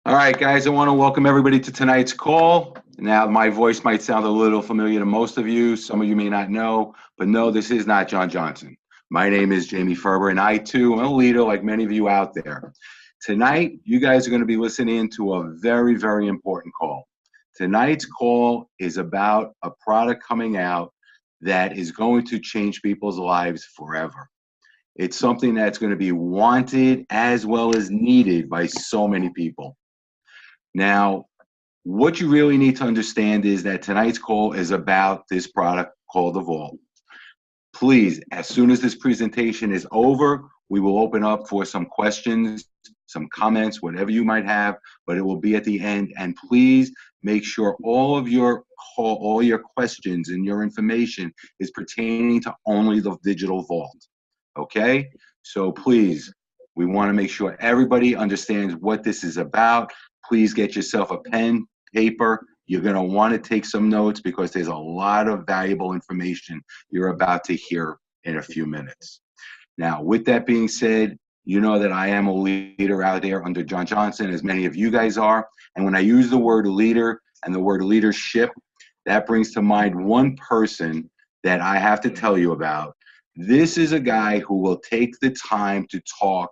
All right, guys, I want to welcome everybody to tonight's call. Now, my voice might sound a little familiar to most of you. Some of you may not know, but no, this is not John Johnson. My name is Jamie Ferber, and I too am a leader like many of you out there. Tonight, you guys are going to be listening to a very, very important call. Tonight's call is about a product coming out that is going to change people's lives forever. It's something that's going to be wanted as well as needed by so many people. Now, what you really need to understand is that tonight's call is about this product called the Vault. Please, as soon as this presentation is over, we will open up for some questions, some comments, whatever you might have, but it will be at the end. And please make sure all your questions and your information is pertaining to only the digital vault. Okay? So please, we want to make sure everybody understands what this is about. Please get yourself a pen, paper. You're going to want to take some notes because there's a lot of valuable information you're about to hear in a few minutes. Now, with that being said, you know that I am a leader out there under John Johnson, as many of you guys are. And when I use the word leader and the word leadership, that brings to mind one person that I have to tell you about. This is a guy who will take the time to talk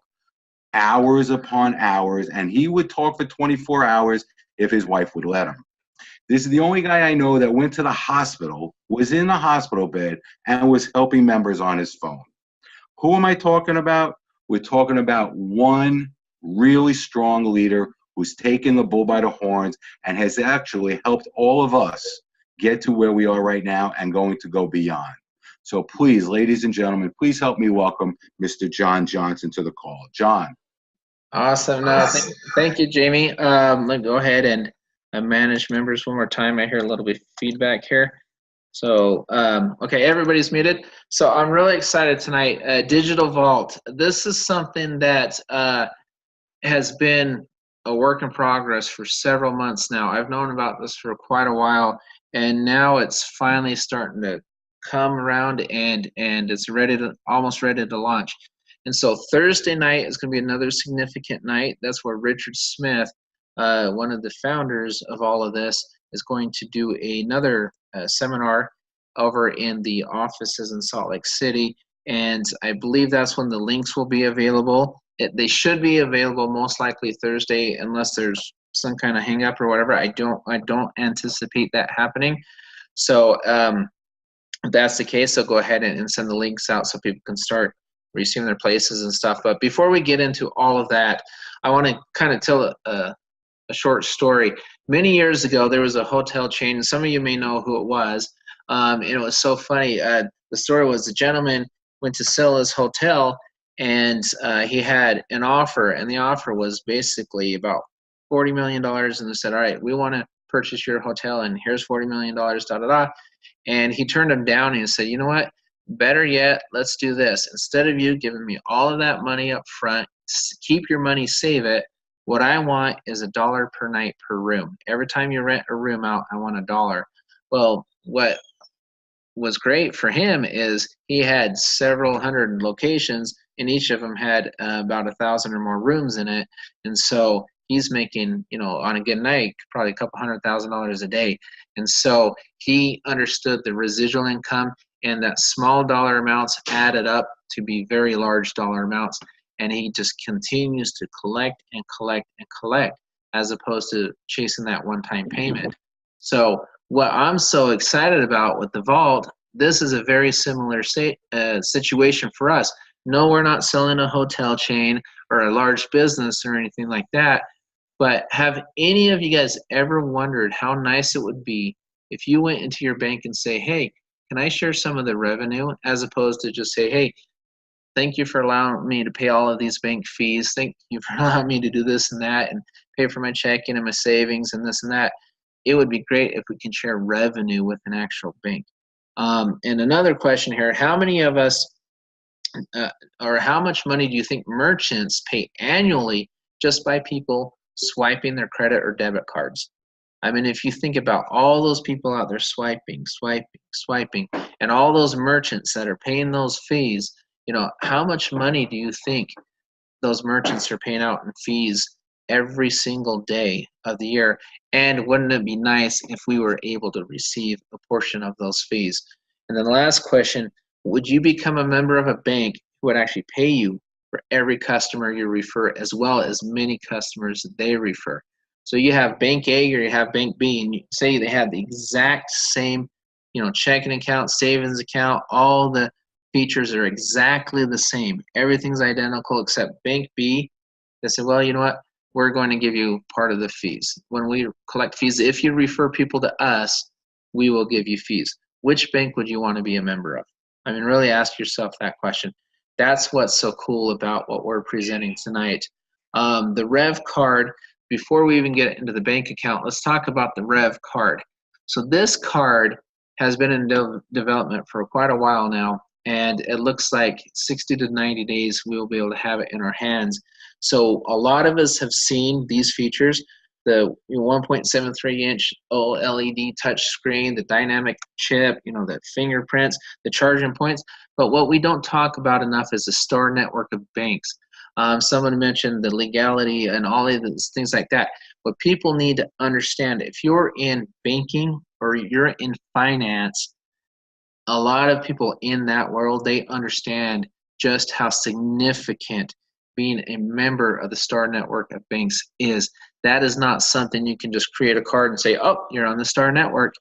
hours upon hours, and he would talk for 24 hours if his wife would let him. This is the only guy I know that went to the hospital, was in the hospital bed, and was helping members on his phone. Who am I talking about? We're talking about one really strong leader who's taken the bull by the horns and has actually helped all of us get to where we are right now and going to go beyond. So please, ladies and gentlemen, please help me welcome Mr. John Johnson to the call. John. Awesome. No, thank you, Jamie. Let me go ahead and manage members one more time. I hear a little bit of feedback here. So, okay, everybody's muted. So I'm really excited tonight. Digital Vault. This is something that has been a work in progress for several months now. I've known about this for quite a while, and now it's finally starting to come around, and it's almost ready to launch. And so Thursday night is going to be another significant night. That's where Richard Smith, one of the founders of all of this, is going to do another seminar over in the offices in Salt Lake City. And I believe that's when the links will be available. They should be available most likely Thursday, unless there's some kind of hang up or whatever. I don't anticipate that happening. So if that's the case, so go ahead and send the links out so people can start receiving their places and stuff. But before we get into all of that, I want to kind of tell a short story. Many years ago, there was a hotel chain, and some of you may know who it was, and it was so funny. The story was the gentleman went to sell his hotel, and he had an offer, and the offer was basically about $40 million, and they said, all right, we want to purchase your hotel, and here's $40 million, da-da-da. And he turned him down, and he said, you know what? Better yet, let's do this. Instead of you giving me all of that money up front, keep your money, save it. What I want is $1 per night per room. Every time you rent a room out, I want $1. Well, what was great for him is he had several hundred locations, and each of them had about 1,000 or more rooms in it. And so he's making, on a good night, probably a couple $100,000 a day. And so he understood the residual income, and that small dollar amounts added up to be very large dollar amounts. And he just continues to collect and collect and collect, as opposed to chasing that one-time payment. So what I'm so excited about with the Vault, this is a very similar situation for us. No, we're not selling a hotel chain or a large business or anything like that. But have any of you guys ever wondered how nice it would be if you went into your bank and say, hey, can I share some of the revenue, as opposed to just say, hey, thank you for allowing me to pay all of these bank fees. Thank you for allowing me to do this and that and pay for my checking and my savings and this and that. It would be great if we can share revenue with an actual bank. And another question here, how many of us or how much money do you think merchants pay annually just by people swiping their credit or debit cards? I mean, if you think about all those people out there swiping, and all those merchants that are paying those fees, how much money do you think those merchants are paying out in fees every single day of the year. And wouldn't it be nice if we were able to receive a portion of those fees? And then the last question, would you become a member of a bank who would actually pay you for every customer you refer, as well as many customers that they refer? So you have Bank A or you have Bank B, and you say they have the exact same, checking account, savings account, all the features are exactly the same. Everything's identical except Bank B. They say, well, you know what? We're going to give you part of the fees. When we collect fees, if you refer people to us, we will give you fees. Which bank would you want to be a member of? I mean, really ask yourself that question. That's what's so cool about what we're presenting tonight. The Revv card, before we even get into the bank account, let's talk about the Revv card. So this card has been in development for quite a while now, and it looks like 60 to 90 days we'll be able to have it in our hands. So a lot of us have seen these features, the 1.73-inch OLED touch screen, the dynamic chip, the fingerprints, the charging points. But what we don't talk about enough is the store network of banks. Someone mentioned the legality and all of these things like that. What people need to understand, if you're in banking or you're in finance, a lot of people in that world, they understand just how significant being a member of the Star Network of banks is. That is not something you can just create a card and say, oh, you're on the Star Network.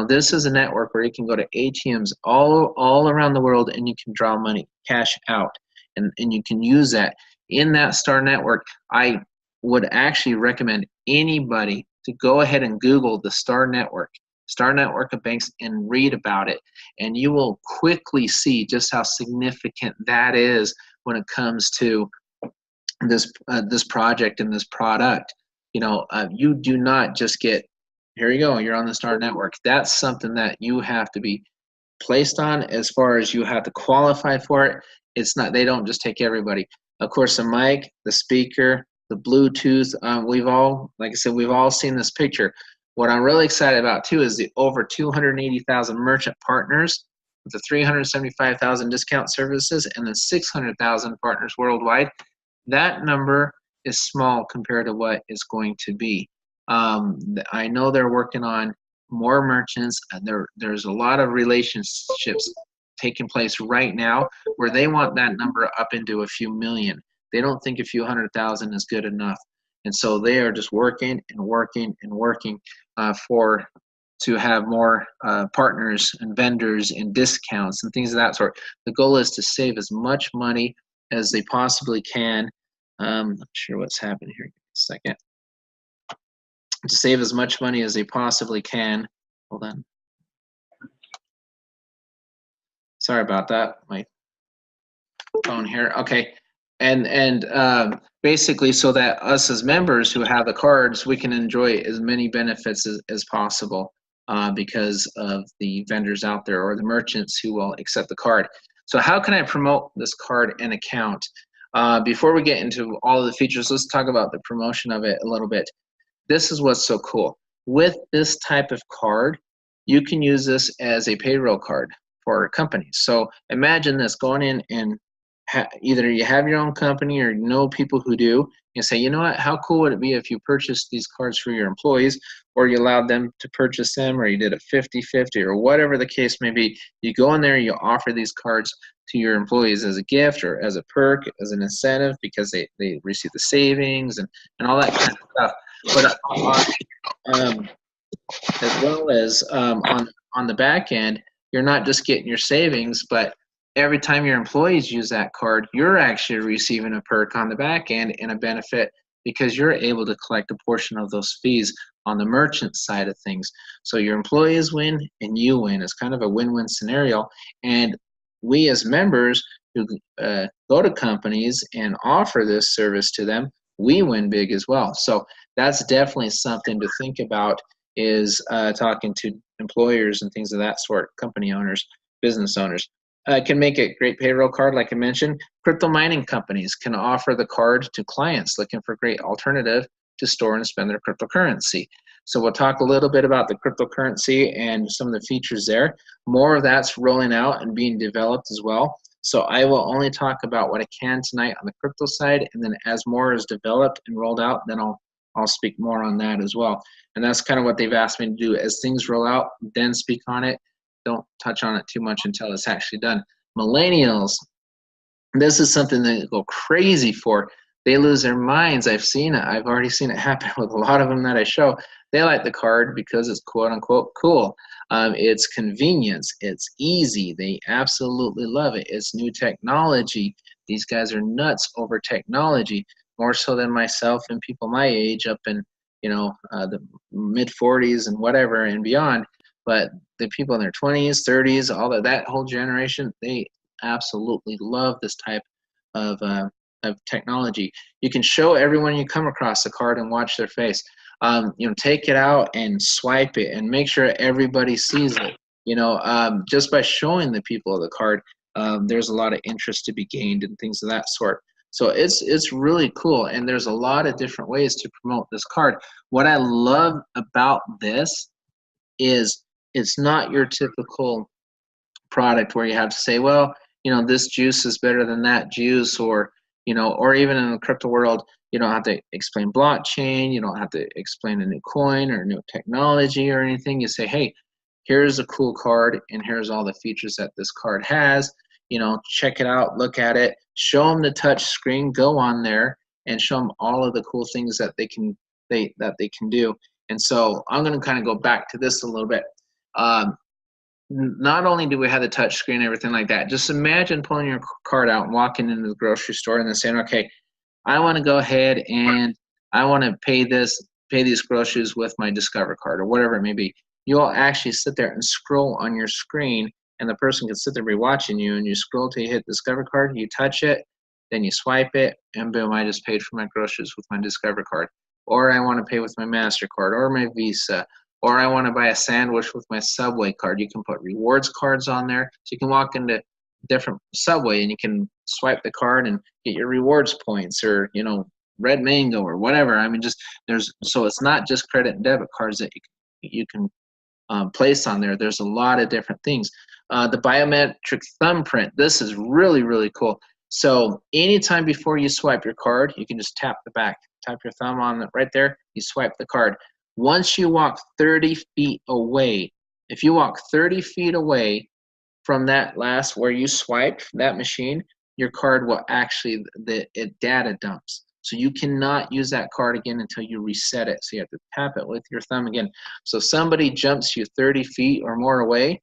This is a network where you can go to ATMs all around the world and you can draw money, cash out, and you can use that. In that Star Network, I would actually recommend anybody to go ahead and Google the Star Network of banks, and read about it. And you will quickly see just how significant that is when it comes to this project and this product. You do not just get, here you go, you're on the Star Network. That's something that you have to be placed on, as far as you have to qualify for it. It's not, they don't just take everybody. Of course, the mic, the speaker, the Bluetooth, we've all, like I said, we've all seen this picture. What I'm really excited about too is the over 280,000 merchant partners with the 375,000 discount services and the 600,000 partners worldwide. That number is small compared to what it's going to be. I know they're working on more merchants, and there's a lot of relationships taking place right now where they want that number up into a few million. They don't think a few 100,000 is good enough. And so they are just working and working and working to have more partners and vendors and discounts and things of that sort. The goal is to save as much money as they possibly can. I'm not sure what's happening here. Give me a second. To save as much money as they possibly can. Hold on. Sorry about that. My phone here. Okay. And basically, so that us as members who have the cards, we can enjoy as many benefits as possible because of the vendors out there or the merchants who will accept the card. So how can I promote this card and account? Before we get into all of the features, let's talk about the promotion of it a little bit. This is what's so cool. With this type of card, you can use this as a payroll card for companies. So imagine this, going in and either you have your own company or know people who do, and say, you know what, how cool would it be if you purchased these cards for your employees, or you allowed them to purchase them, or you did a 50-50, or whatever the case may be. You go in there, you offer these cards to your employees as a gift or as a perk, as an incentive, because they receive the savings and all that kind of stuff. But as well as on the back end, you're not just getting your savings, but every time your employees use that card, you're actually receiving a perk on the back end and a benefit, because you're able to collect a portion of those fees on the merchant side of things. So your employees win and you win. It's kind of a win-win scenario. And we as members who go to companies and offer this service to them, we win big as well. So that's definitely something to think about, is talking to employers and things of that sort, company owners, business owners. Can make a great payroll card, like I mentioned. Crypto mining companies can offer the card to clients looking for a great alternative to store and spend their cryptocurrency. So we'll talk a little bit about the cryptocurrency and some of the features there. More of that's rolling out and being developed as well. So I will only talk about what I can tonight on the crypto side, and then as more is developed and rolled out, then I'll speak more on that as well. And that's kind of what they've asked me to do. As things roll out, then speak on it. Don't touch on it too much until it's actually done. Millennials, this is something they go crazy for. They lose their minds. I've seen it. I've already seen it happen with a lot of them that I show. They like the card because it's quote unquote cool. It's convenience. It's easy. They absolutely love it. It's new technology. These guys are nuts over technology, more so than myself and people my age up in the mid 40s and whatever and beyond. But the people in their 20s, 30s, all of that whole generation, they absolutely love this type of technology. You can show everyone you come across the card and watch their face. Take it out and swipe it and make sure everybody sees it. Just by showing the people the card, there's a lot of interest to be gained and things of that sort. So it's really cool, and there's a lot of different ways to promote this card. What I love about this is it's not your typical product where you have to say, well, this juice is better than that juice, or even in the crypto world, you don't have to explain blockchain, you don't have to explain a new coin or new technology or anything. You say, hey, here's a cool card, and here's all the features that this card has. Check it out, look at it, show them the touch screen, go on there and show them all of the cool things that they can do. And so I'm going to kind of go back to this a little bit. Not only do we have the touch screen and everything like that, just imagine pulling your card out and walking into the grocery store and then saying, okay, I want to go ahead and I want to pay these groceries with my Discover card or whatever it may be. You'll actually sit there and scroll on your screen, and the person can sit there and be watching you, and you scroll till you hit Discover card, you touch it, then you swipe it, and boom, I just paid for my groceries with my Discover card. Or I want to pay with my MasterCard or my Visa, or I want to buy a sandwich with my Subway card. You can put rewards cards on there. So you can walk into different Subway and you can swipe the card and get your rewards points, or, Red Mango or whatever. I mean, so it's not just credit and debit cards that you can place on there. There's a lot of different things. The biometric thumbprint, this is really, really cool. So anytime before you swipe your card, you can just tap the back, tap your thumb on it right there, you swipe the card. Once you walk 30 feet away, if you walk 30 feet away from that last where you swiped that machine, your card will actually, it data dumps. So you cannot use that card again until you reset it. So you have to tap it with your thumb again. So if somebody jumps you 30 feet or more away,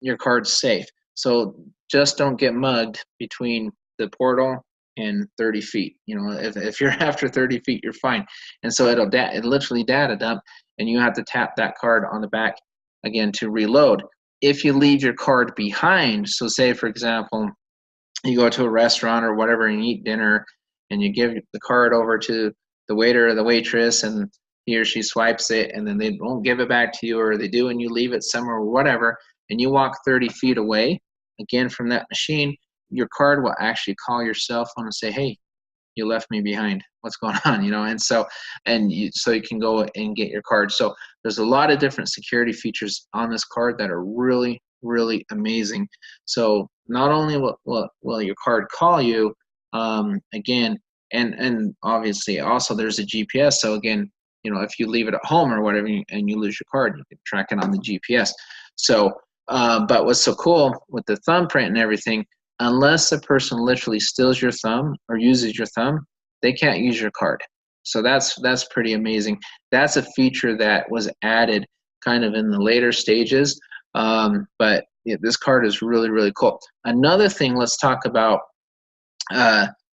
your card's safe. So just don't get mugged between the portal and 30 feet. If you're after 30 feet, you're fine. And so it literally data dump, and you have to tap that card on the back again to reload. If you leave your card behind, so say for example, you go to a restaurant or whatever and eat dinner, and you give the card over to the waiter or the waitress, and he or she swipes it, and then they won't give it back to you, or they do and you leave it somewhere or whatever, and you walk 30 feet away again from that machine, your card will actually call your cell phone and say, hey, you left me behind, what's going on? And so you can go and get your card. So there's a lot of different security features on this card that are really, really amazing. So not only will your card call you, again, and obviously also there's a GPS. So again, if you leave it at home or whatever and you lose your card, you can track it on the GPS. So but what's so cool with the thumbprint and everything, unless a person literally steals your thumb or uses your thumb, they can't use your card. So that's pretty amazing. That's a feature that was added kind of in the later stages. But yeah, this card is really, really cool. Another thing, let's talk about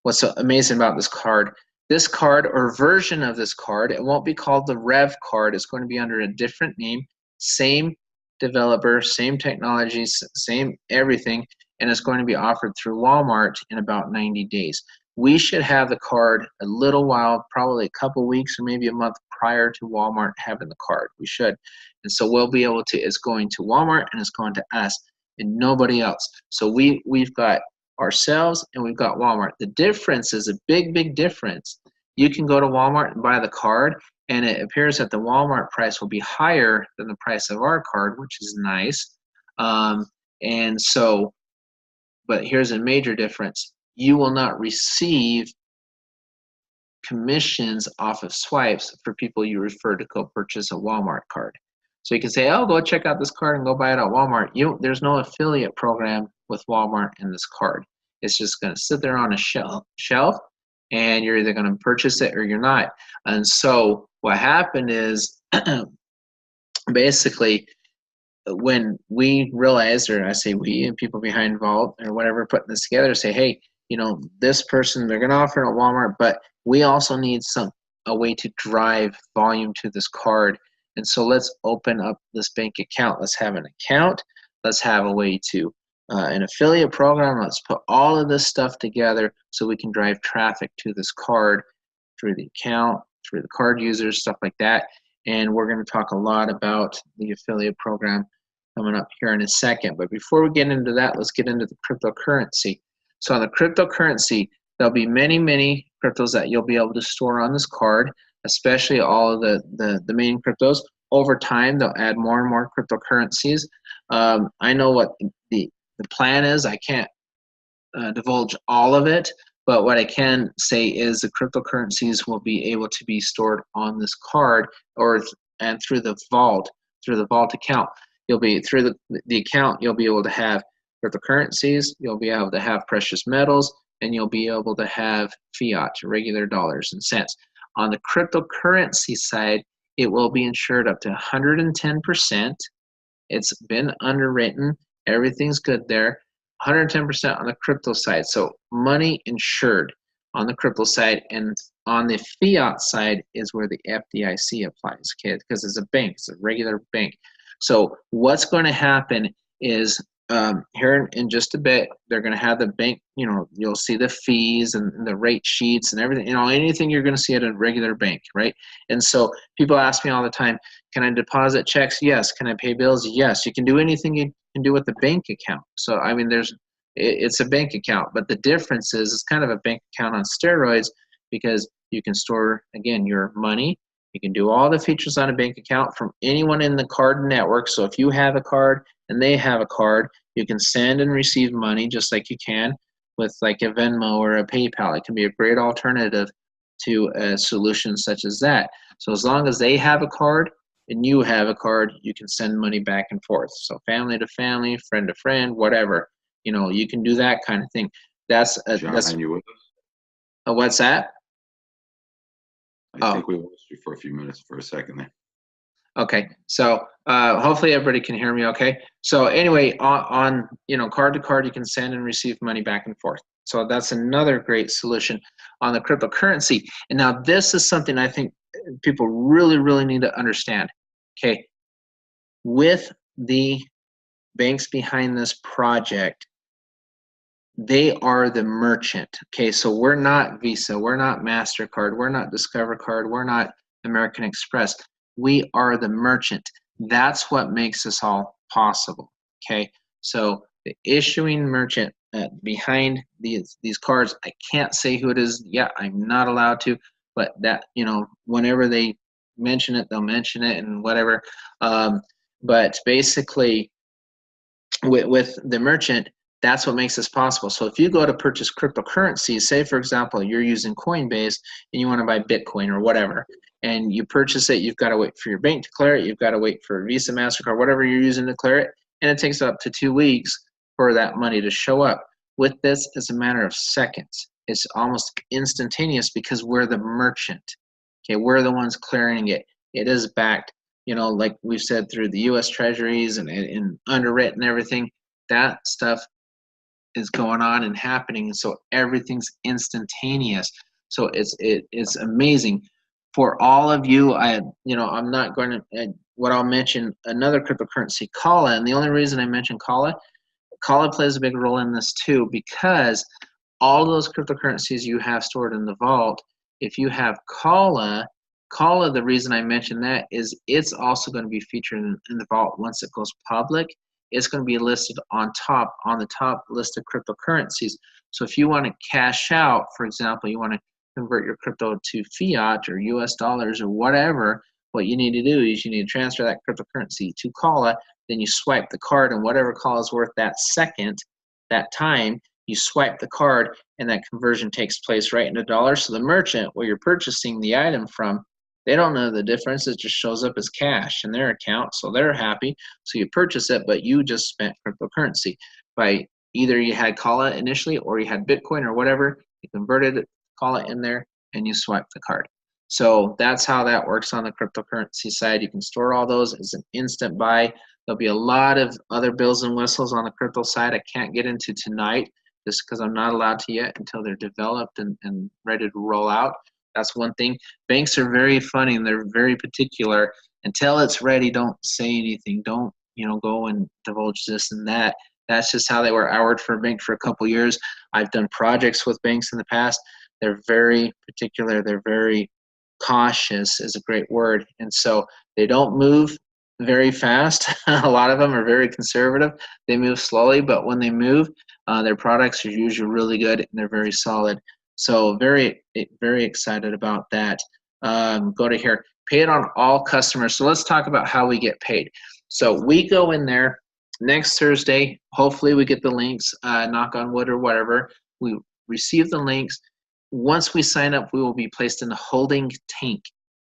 what's so amazing about this card. This card, or version of this card, it won't be called the Revv card. It's going to be under a different name, same developer, same technologies, same everything, and it's going to be offered through Walmart in about 90 days. We should have the card a little while, probably a couple weeks or maybe a month prior to Walmart having the card. We should. And so we'll be able to, it's going to Walmart and it's going to us and nobody else. So we've got ourselves and we've got Walmart. The difference is a big, big difference. You can go to Walmart and buy the card, and it appears that the Walmart price will be higher than the price of our card, which is nice. And so but here's a major difference. You will not receive commissions off of swipes for people you refer to go purchase a Walmart card. So you can say, oh, go check out this card and go buy it at Walmart. There's no affiliate program with Walmart in this card. It's just going to sit there on a shelf, and you're either going to purchase it or you're not. And so what happened is basically when we realized, or I say we and people behind Vault or whatever putting this together, say, hey, this person, they're going to offer it at Walmart, but we also need a way to drive volume to this card. And so let's open up this bank account. Let's have an account. Let's have a way to an affiliate program. Let's put all of this stuff together so we can drive traffic to this card through the account, through the card users, stuff like that. And we're going to talk a lot about the affiliate program coming up here in a second. But before we get into that, let's get into the cryptocurrency. So on the cryptocurrency, there'll be many, many cryptos that you'll be able to store on this card, especially all of the main cryptos. Over time, they'll add more and more cryptocurrencies. I know what the plan is. I can't divulge all of it, but what I can say is the cryptocurrencies will be able to be stored on this card and through the vault account. You'll be through the account, you'll be able to have cryptocurrencies, you'll be able to have precious metals, and you'll be able to have fiat, regular dollars and cents. On the cryptocurrency side, it will be insured up to 110%. It's been underwritten. Everything's good there. 110% on the crypto side. So money insured on the crypto side, and on the fiat side is where the FDIC applies, okay? Because it's a bank, it's a regular bank. So what's going to happen is here in just a bit, they're going to have the bank, you'll see the fees and the rate sheets and everything, anything you're going to see at a regular bank, right? And so people ask me all the time, can I deposit checks? Yes. Can I pay bills? Yes. You can do anything you can do with the bank account. So, I mean, it's a bank account, but the difference is it's kind of a bank account on steroids because you can store, again, your money. You can do all the features on a bank account from anyone in the card network. So if you have a card and they have a card, you can send and receive money just like you can with like a Venmo or a PayPal. It can be a great alternative to a solution such as that. So as long as they have a card and you have a card, you can send money back and forth. So family to family, friend to friend, whatever. You can do that kind of thing. That's you with us? What's that? I think we lost you for a few minutes for a second there. Okay, so hopefully everybody can hear me okay. So anyway, on card to card, you can send and receive money back and forth. So that's another great solution on the cryptocurrency. And now this is something I think people really, really need to understand. Okay, with the banks behind this project, they are the merchant. Okay, so we're not Visa, we're not MasterCard, we're not Discover Card, we're not American Express. We are the merchant. That's what makes this all possible. Okay, so the issuing merchant behind these cards, I can't say who it is. Yeah, I'm not allowed to, but that whenever they mention it, they'll mention it and whatever. But basically, with the merchant, that's what makes this possible. So if you go to purchase cryptocurrencies, say for example, you're using Coinbase and you want to buy Bitcoin or whatever, and you purchase it, you've got to wait for your bank to clear it, you've got to wait for Visa, MasterCard, whatever you're using to clear it, and it takes up to 2 weeks for that money to show up. With this, it's a matter of seconds. It's almost instantaneous because we're the merchant. Okay, we're the ones clearing it. It is backed, like we've said, through the U.S. Treasuries and underwritten everything. That stuff is going on and happening, and so everything's instantaneous. So it's amazing for all of you. I'm not going to. What I'll mention another cryptocurrency, Kala, and the only reason I mention Kala plays a big role in this too, because all those cryptocurrencies you have stored in the vault, if you have Kala, the reason I mention that is it's also going to be featured in the vault once it goes public. It's going to be listed on the top list of cryptocurrencies. So if you want to cash out, for example, you want to convert your crypto to fiat or US dollars or whatever, what you need to do is you need to transfer that cryptocurrency to Kala, then you swipe the card, and whatever Kala is worth that second, that time, you swipe the card and that conversion takes place right into dollars. So the merchant where you're purchasing the item from, they don't know the difference. It just shows up as cash in their account. So they're happy. So you purchase it, but you just spent cryptocurrency. By either you had Kala initially or you had Bitcoin or whatever, you converted it, Kala in there, and you swipe the card. So that's how that works on the cryptocurrency side. You can store all those as an instant buy. There'll be a lot of other bells and whistles on the crypto side I can't get into tonight just because I'm not allowed to yet until they're developed and ready to roll out. That's one thing. Banks are very funny and they're very particular. Until it's ready, don't say anything. Don't, go and divulge this and that. That's just how they were. I worked for a bank for a couple years. I've done projects with banks in the past. They're very particular. They're very cautious is a great word. And so they don't move very fast. A lot of them are very conservative. They move slowly, but when they move, their products are usually really good and they're very solid. So very, very excited about that. Go to here, pay it on all customers. So let's talk about how we get paid. So we go in there next Thursday. Hopefully we get the links, knock on wood or whatever. We receive the links. Once we sign up, we will be placed in the holding tank.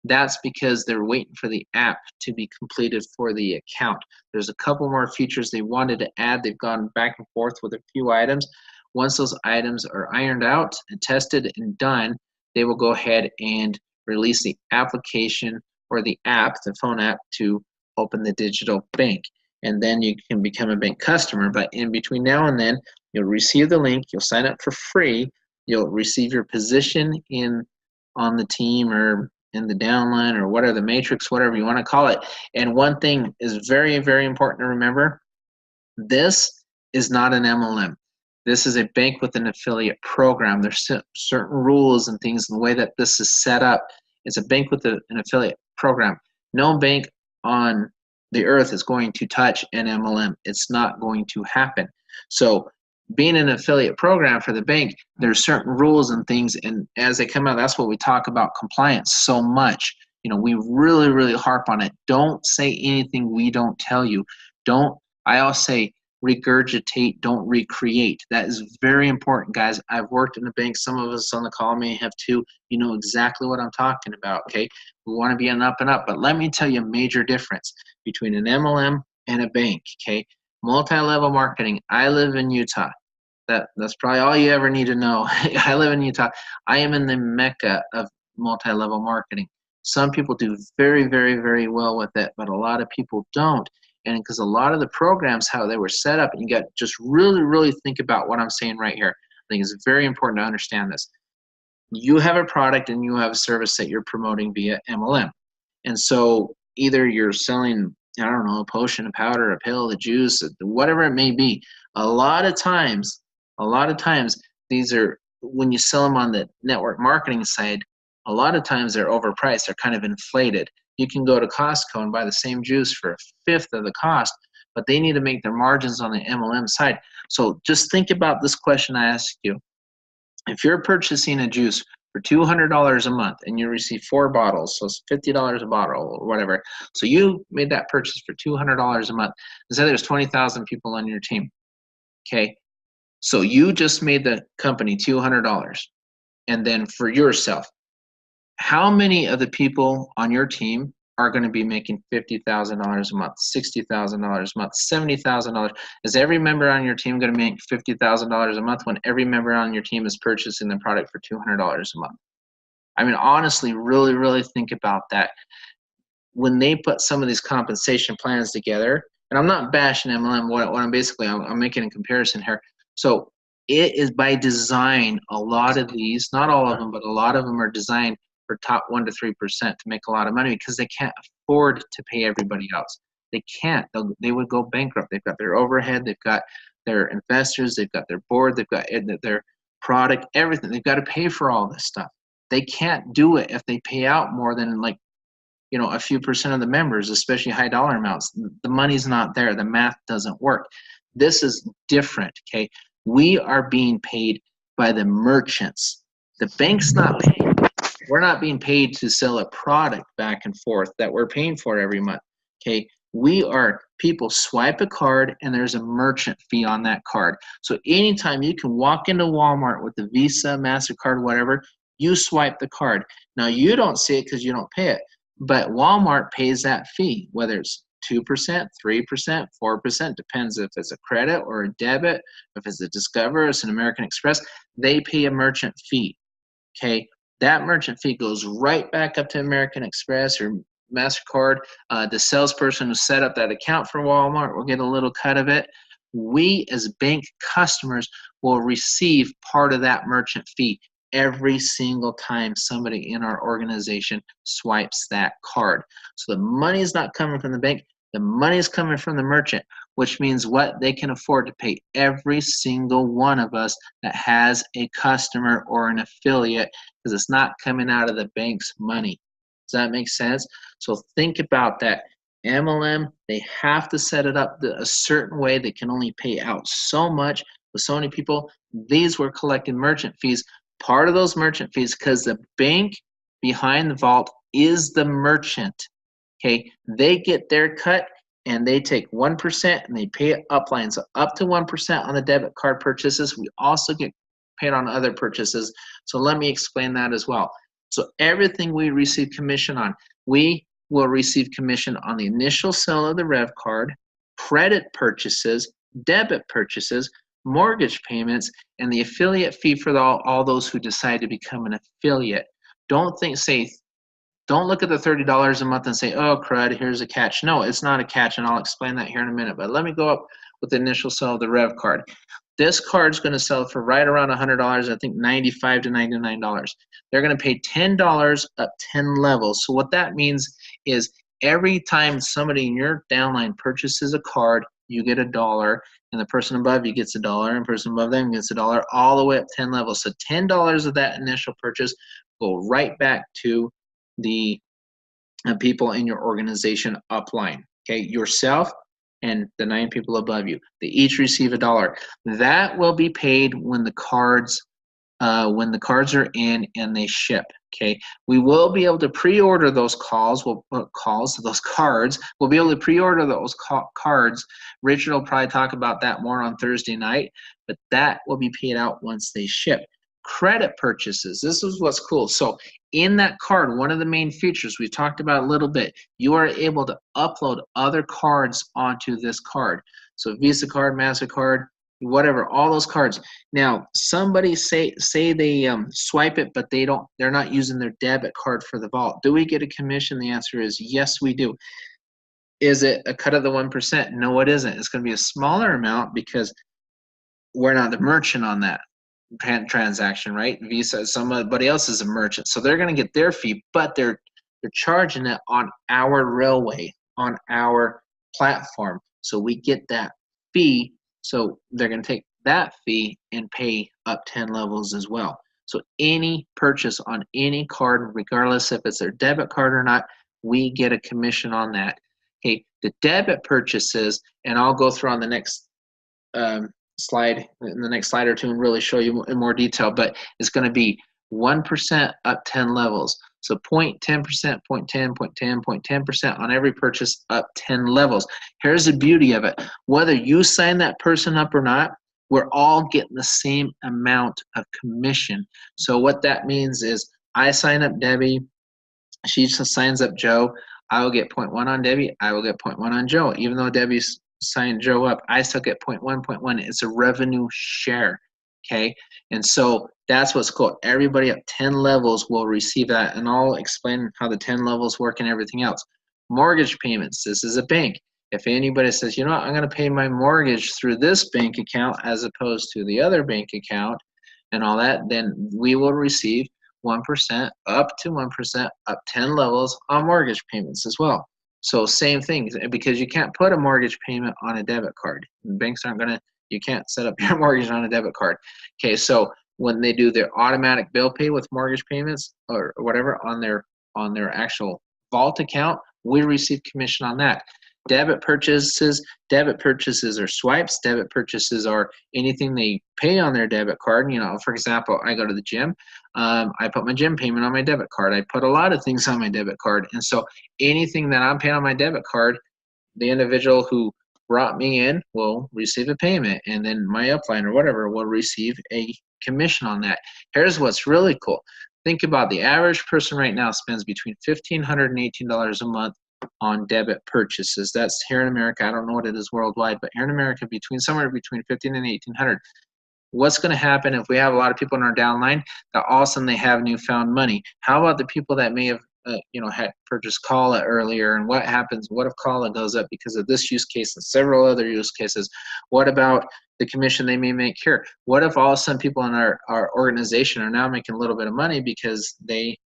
That's because they're waiting for the app to be completed for the account. There's a couple more features they wanted to add. They've gone back and forth with a few items. Once those items are ironed out and tested and done, they will go ahead and release the application or the app, the phone app, to open the digital bank. And then you can become a bank customer. But in between now and then, you'll receive the link. You'll sign up for free. You'll receive your position on the team or in the downline or whatever, the matrix, whatever you want to call it. And one thing is very, very important to remember. This is not an MLM. This is a bank with an affiliate program. There's certain rules and things in the way that this is set up. It's a bank with an affiliate program. No bank on the earth is going to touch an MLM. It's not going to happen. So being an affiliate program for the bank, there's certain rules and things, and as they come out, that's what we talk about compliance so much. We really, really harp on it. Don't say anything we don't tell you. I always say regurgitate, don't recreate. That is very important, guys. I've worked in the bank. Some of us on the call may have too. You know exactly what I'm talking about, okay? We want to be an up and up, but let me tell you a major difference between an MLM and a bank, okay? Multi-level marketing. I live in Utah. That's probably all you ever need to know. I live in Utah. I am in the mecca of multi-level marketing. Some people do very, very, very well with it, but a lot of people don't. And because a lot of the programs, how they were set up, and you got to just really, really think about what I'm saying right here. I think it's very important to understand this. You have a product and you have a service that you're promoting via MLM. And so either you're selling, I don't know, a potion, a powder, a pill, a juice, whatever it may be. A lot of times, these are, when you sell them on the network marketing side, a lot of times they're overpriced. They're kind of inflated. You can go to Costco and buy the same juice for a fifth of the cost, but they need to make their margins on the MLM side. So just think about this question I asked you. If you're purchasing a juice for $200 a month and you receive 4 bottles, so it's $50 a bottle or whatever. So you made that purchase for $200 a month. Let's say there's 20,000 people on your team. Okay. So you just made the company $200. And then for yourself, how many of the people on your team are going to be making $50,000 a month, $60,000 a month, $70,000? Is every member on your team going to make $50,000 a month when every member on your team is purchasing the product for $200 a month? I mean, honestly, really, really think about that. When they put some of these compensation plans together, and I'm not bashing MLM, what I'm basically, I'm making a comparison here. So it is by design, a lot of these, not all of them, but a lot of them are designed for top 1 to 3% to make a lot of money because they can't afford to pay everybody else. They can't. They would go bankrupt. They've got their overhead. They've got their investors. They've got their board. They've got their product, everything. They've got to pay for all this stuff. They can't do it if they pay out more than a few percent of the members, especially high dollar amounts. The money's not there. The math doesn't work. This is different, okay? We are being paid by the merchants. The bank's not paid. We're not being paid to sell a product back and forth that we're paying for every month, okay? People swipe a card and there's a merchant fee on that card. So anytime you can walk into Walmart with the Visa, MasterCard, whatever, you swipe the card. Now you don't see it because you don't pay it, but Walmart pays that fee, whether it's 2%, 3%, 4%, depends if it's a credit or a debit, if it's a Discover, it's an American Express, they pay a merchant fee, okay? That merchant fee goes right back up to American Express or MasterCard. The salesperson who set up that account for Walmart will get a little cut of it. We as bank customers will receive part of that merchant fee every single time somebody in our organization swipes that card. So the money is not coming from the bank, the money is coming from the merchant, which means what? They can afford to pay every single one of us that has a customer or an affiliate, because it's not coming out of the bank's money. Does that make sense? So think about that. MLM, they have to set it up a certain way. They can only pay out so much with so many people. These were collecting merchant fees. Part of those merchant fees, because the bank behind the vault is the merchant. Okay, they get their cut and they take 1% and they pay it upline. So up to 1% on the debit card purchases. We also get paid on other purchases. So let me explain that as well. So everything we receive commission on, we will receive commission on the initial sale of the Revv card, credit purchases, debit purchases, mortgage payments, and the affiliate fee for all those who decide to become an affiliate. Don't look at the $30 a month and say, oh, crud, here's a catch. No, it's not a catch, and I'll explain that here in a minute. But let me go up with the initial sale of the Revv card. This card's going to sell for right around $100, I think $95 to $99. They're going to pay $10 up 10 levels. So what that means is every time somebody in your downline purchases a card, you get $1, and the person above you gets $1, and the person above them gets $1, all the way up 10 levels. So $10 of that initial purchase go right back to the people in your organization upline. Okay, yourself and the 9 people above you. They each receive $1. That will be paid when the cards are in and they ship. Okay, we will be able to pre-order those cards. We'll be able to pre-order those cards. Richard will probably talk about that more on Thursday night, but that will be paid out once they ship. Credit purchases. This is what's cool. So in that card, one of the main features we talked about a little bit, you are able to upload other cards onto this card. So Visa card, MasterCard, whatever, all those cards. Now, somebody say they swipe it, but they're not using their debit card for the vault. Do we get a commission? The answer is yes, we do. Is it a cut of the 1%? No, it isn't. It's going to be a smaller amount because we're not the merchant on that transaction, right? Visa, somebody else is a merchant, so they're going to get their fee, but they're charging it on our railway, on our platform, so we get that fee. So they're going to take that fee and pay up 10 levels as well. So any purchase on any card, regardless if it's their debit card or not, we get a commission on that. Okay, the debit purchases, and I'll go through on the next slide, in the next slide or two, and really show you in more detail, but it's going to be 1% up 10 levels. So 0.10%, 0.10, 0.10, 0.10% on every purchase up 10 levels. Here's the beauty of it. Whether you sign that person up or not, we're all getting the same amount of commission. So what that means is I sign up Debbie, she signs up Joe, I will get 0.1 on Debbie, I will get 0.1 on Joe. Even though Debbie's signed Joe up, I still get 0.1. It's a revenue share, okay? And so that's what's cool. Everybody up 10 levels will receive that, and I'll explain how the 10 levels work and everything else. Mortgage payments. This is a bank. If anybody says, you know what, I'm going to pay my mortgage through this bank account as opposed to the other bank account and all that, then we will receive 1%, up to 1%, up 10 levels on mortgage payments as well. So same thing, because you can't put a mortgage payment on a debit card. Banks aren't going to, you can't set up your mortgage on a debit card. Okay, so when they do their automatic bill pay with mortgage payments or whatever on their actual vault account, we receive commission on that. Debit purchases are swipes. Debit purchases are anything they pay on their debit card. You know, for example, I go to the gym. I put my gym payment on my debit card. I put a lot of things on my debit card. And so anything that I'm paying on my debit card, the individual who brought me in will receive a payment, and then my upline or whatever will receive a commission on that. Here's what's really cool. Think about the average person right now spends between $1,500 and $18 a month on debit purchases. That's here in America. I don't know what it is worldwide, but here in America, somewhere between 15 and 1800. What's going to happen if we have a lot of people in our downline that all of a sudden they have newfound money? How about the people that may have had purchased Kala earlier, and what happens? What if Kala goes up because of this use case and several other use cases? What about the commission they may make here? What if all of a sudden people in our organization are now making a little bit of money because they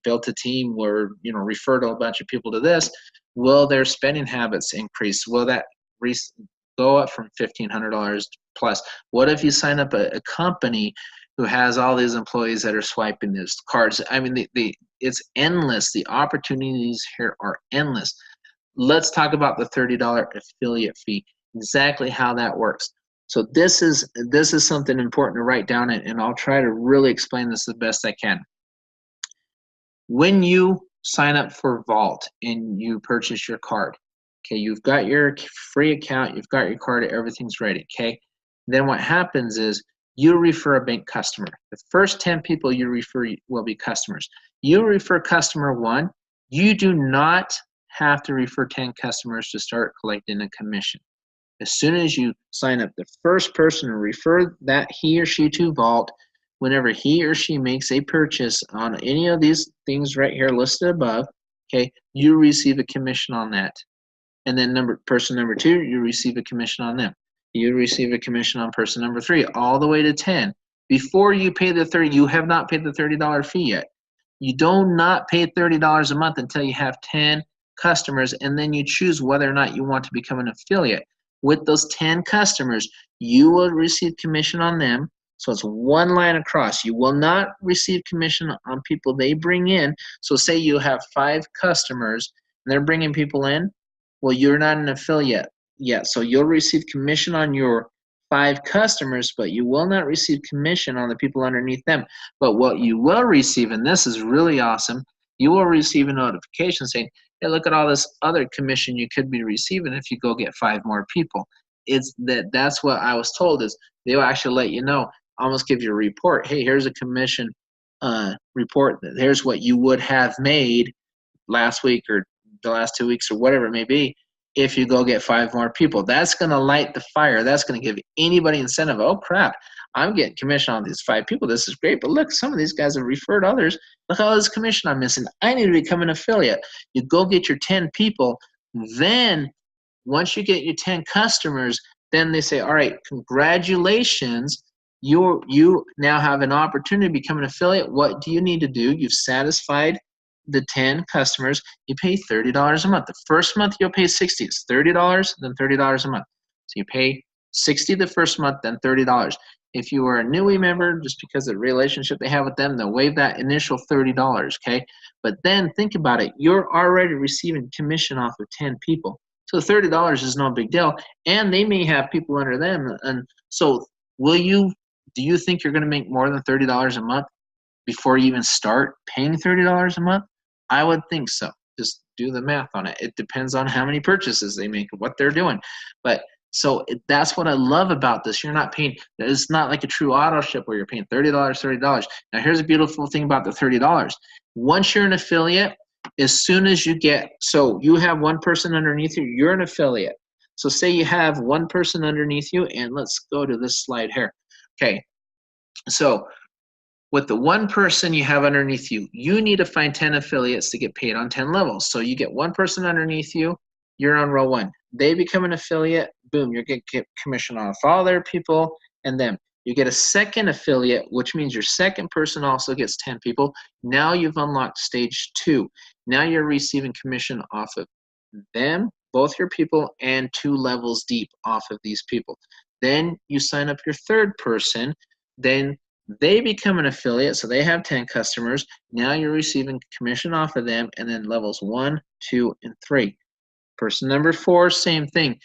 built a team or referred a bunch of people to this? Will their spending habits increase? Will that go up from $1,500 plus? What if you sign up a company who has all these employees that are swiping these cards? I mean, it's endless. The opportunities here are endless. Let's talk about the $30 affiliate fee, exactly how that works. So this is something important to write down, and I'll try to really explain this the best I can. When you sign up for Vault and you purchase your card, okay, you've got your free account, you've got your card, everything's ready, okay? Then what happens is you refer a bank customer. The first 10 people you refer will be customers. You refer customer 1, you do not have to refer 10 customers to start collecting a commission. As soon as you sign up the first person and refer that he or she to Vault, whenever he or she makes a purchase on any of these things right here listed above, okay, you receive a commission on that. And then person number 2, you receive a commission on them. You receive a commission on person number 3, all the way to 10. Before you pay the 30, you have not paid the $30 fee yet. You do not pay $30 a month until you have 10 customers, and then you choose whether or not you want to become an affiliate. With those 10 customers, you will receive commission on them. So it's one line across. You will not receive commission on people they bring in. So say you have 5 customers and they're bringing people in. Well, you're not an affiliate yet. So you'll receive commission on your 5 customers, but you will not receive commission on the people underneath them. But what you will receive, and this is really awesome, you will receive a notification saying, hey, look at all this other commission you could be receiving if you go get 5 more people. That's what I was told, is they will actually let you know, almost give you a report. Hey, here's a commission report. Here's what you would have made last week or the last 2 weeks or whatever it may be if you go get 5 more people. That's going to light the fire. That's going to give anybody incentive. Oh, crap. I'm getting commission on these 5 people. This is great. But look, some of these guys have referred others. Look at all this commission I'm missing. I need to become an affiliate. You go get your 10 people. Then once you get your 10 customers, then they say, all right, congratulations. You now have an opportunity to become an affiliate. What do you need to do? You've satisfied the 10 customers. You pay $30 a month. The first month you'll pay $60. It's $30, then $30 a month. So you pay $60 the first month, then $30. If you are a newly member, just because of the relationship they have with them, they'll waive that initial $30, okay? But then think about it. You're already receiving commission off of 10 people. So $30 is no big deal. And they may have people under them. And so do you think you're going to make more than $30 a month before you even start paying $30 a month? I would think so. Just do the math on it. It depends on how many purchases they make and what they're doing. But so that's what I love about this. You're not paying, it's not like a true auto ship where you're paying $30. Now here's a beautiful thing about the $30. Once you're an affiliate, as soon as you get, so you have one person underneath you, you're an affiliate. So say you have one person underneath you, and let's go to this slide here. Okay, so with the one person you have underneath you, you need to find 10 affiliates to get paid on 10 levels. So you get one person underneath you, you're on row 1. They become an affiliate, boom, you're going to get commission off all their people and them. You get a second affiliate, which means your second person also gets 10 people. Now you've unlocked stage 2. Now you're receiving commission off of them, both your people, and 2 levels deep off of these people. Then you sign up your third person, then they become an affiliate, so they have 10 customers. Now you're receiving commission off of them, and then levels 1, 2, and 3. Person number 4, same thing.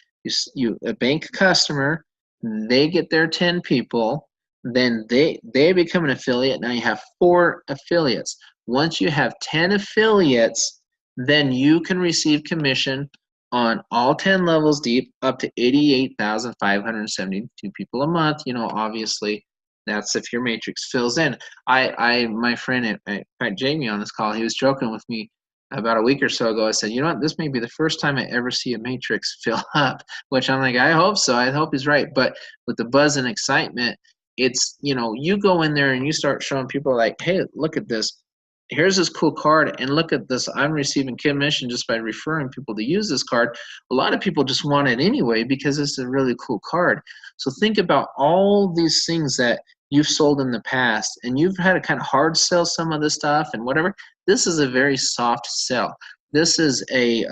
A bank customer, they get their 10 people, then they become an affiliate. Now you have 4 affiliates. Once you have 10 affiliates, then you can receive commission on all 10 levels deep up to 88,572 people a month. You know, obviously that's if your matrix fills in. My friend, in fact, Jamie on this call, he was joking with me about a week or so ago. I said, you know what, this may be the first time I ever see a matrix fill up, which I'm like, I hope so. I hope he's right. But with the buzz and excitement, it's, you know, you go in there and you start showing people like, hey, look at this. Here's this cool card, and look at this. I'm receiving commission just by referring people to use this card. A lot of people just want it anyway because it's a really cool card. So think about all these things that you've sold in the past, and you've had to kind of hard sell some of this stuff and whatever. This is a very soft sell. This is a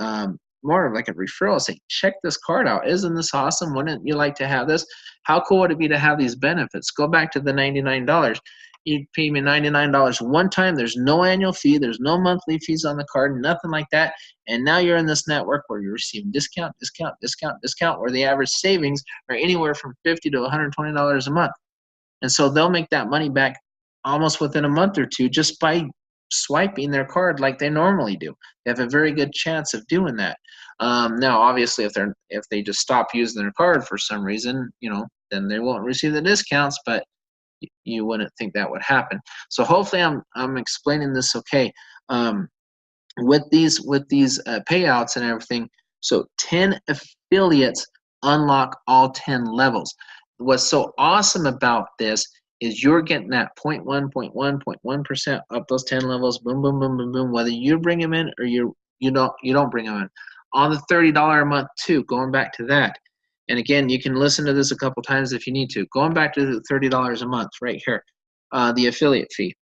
more of like a referral. Say, check this card out. Isn't this awesome? Wouldn't you like to have this? How cool would it be to have these benefits? Go back to the $99. You pay me $99 one time. There's no annual fee. There's no monthly fees on the card, nothing like that. And now you're in this network where you're receiving discount, where the average savings are anywhere from $50 to $120 a month. And so they'll make that money back almost within a month or two just by swiping their card like they normally do. They have a very good chance of doing that. Now, obviously, if they just stop using their card for some reason, you know, then they won't receive the discounts. But you wouldn't think that would happen. So hopefully I'm explaining this okay. With these payouts and everything, so 10 affiliates unlock all 10 levels. What's so awesome about this is you're getting that 0.1% up those 10 levels, boom, boom, boom, boom, boom, whether you bring them in or you don't bring them in. On the $30 a month too, going back to that. And again, you can listen to this a couple times if you need to. Going back to the $30 a month right here, the affiliate fee.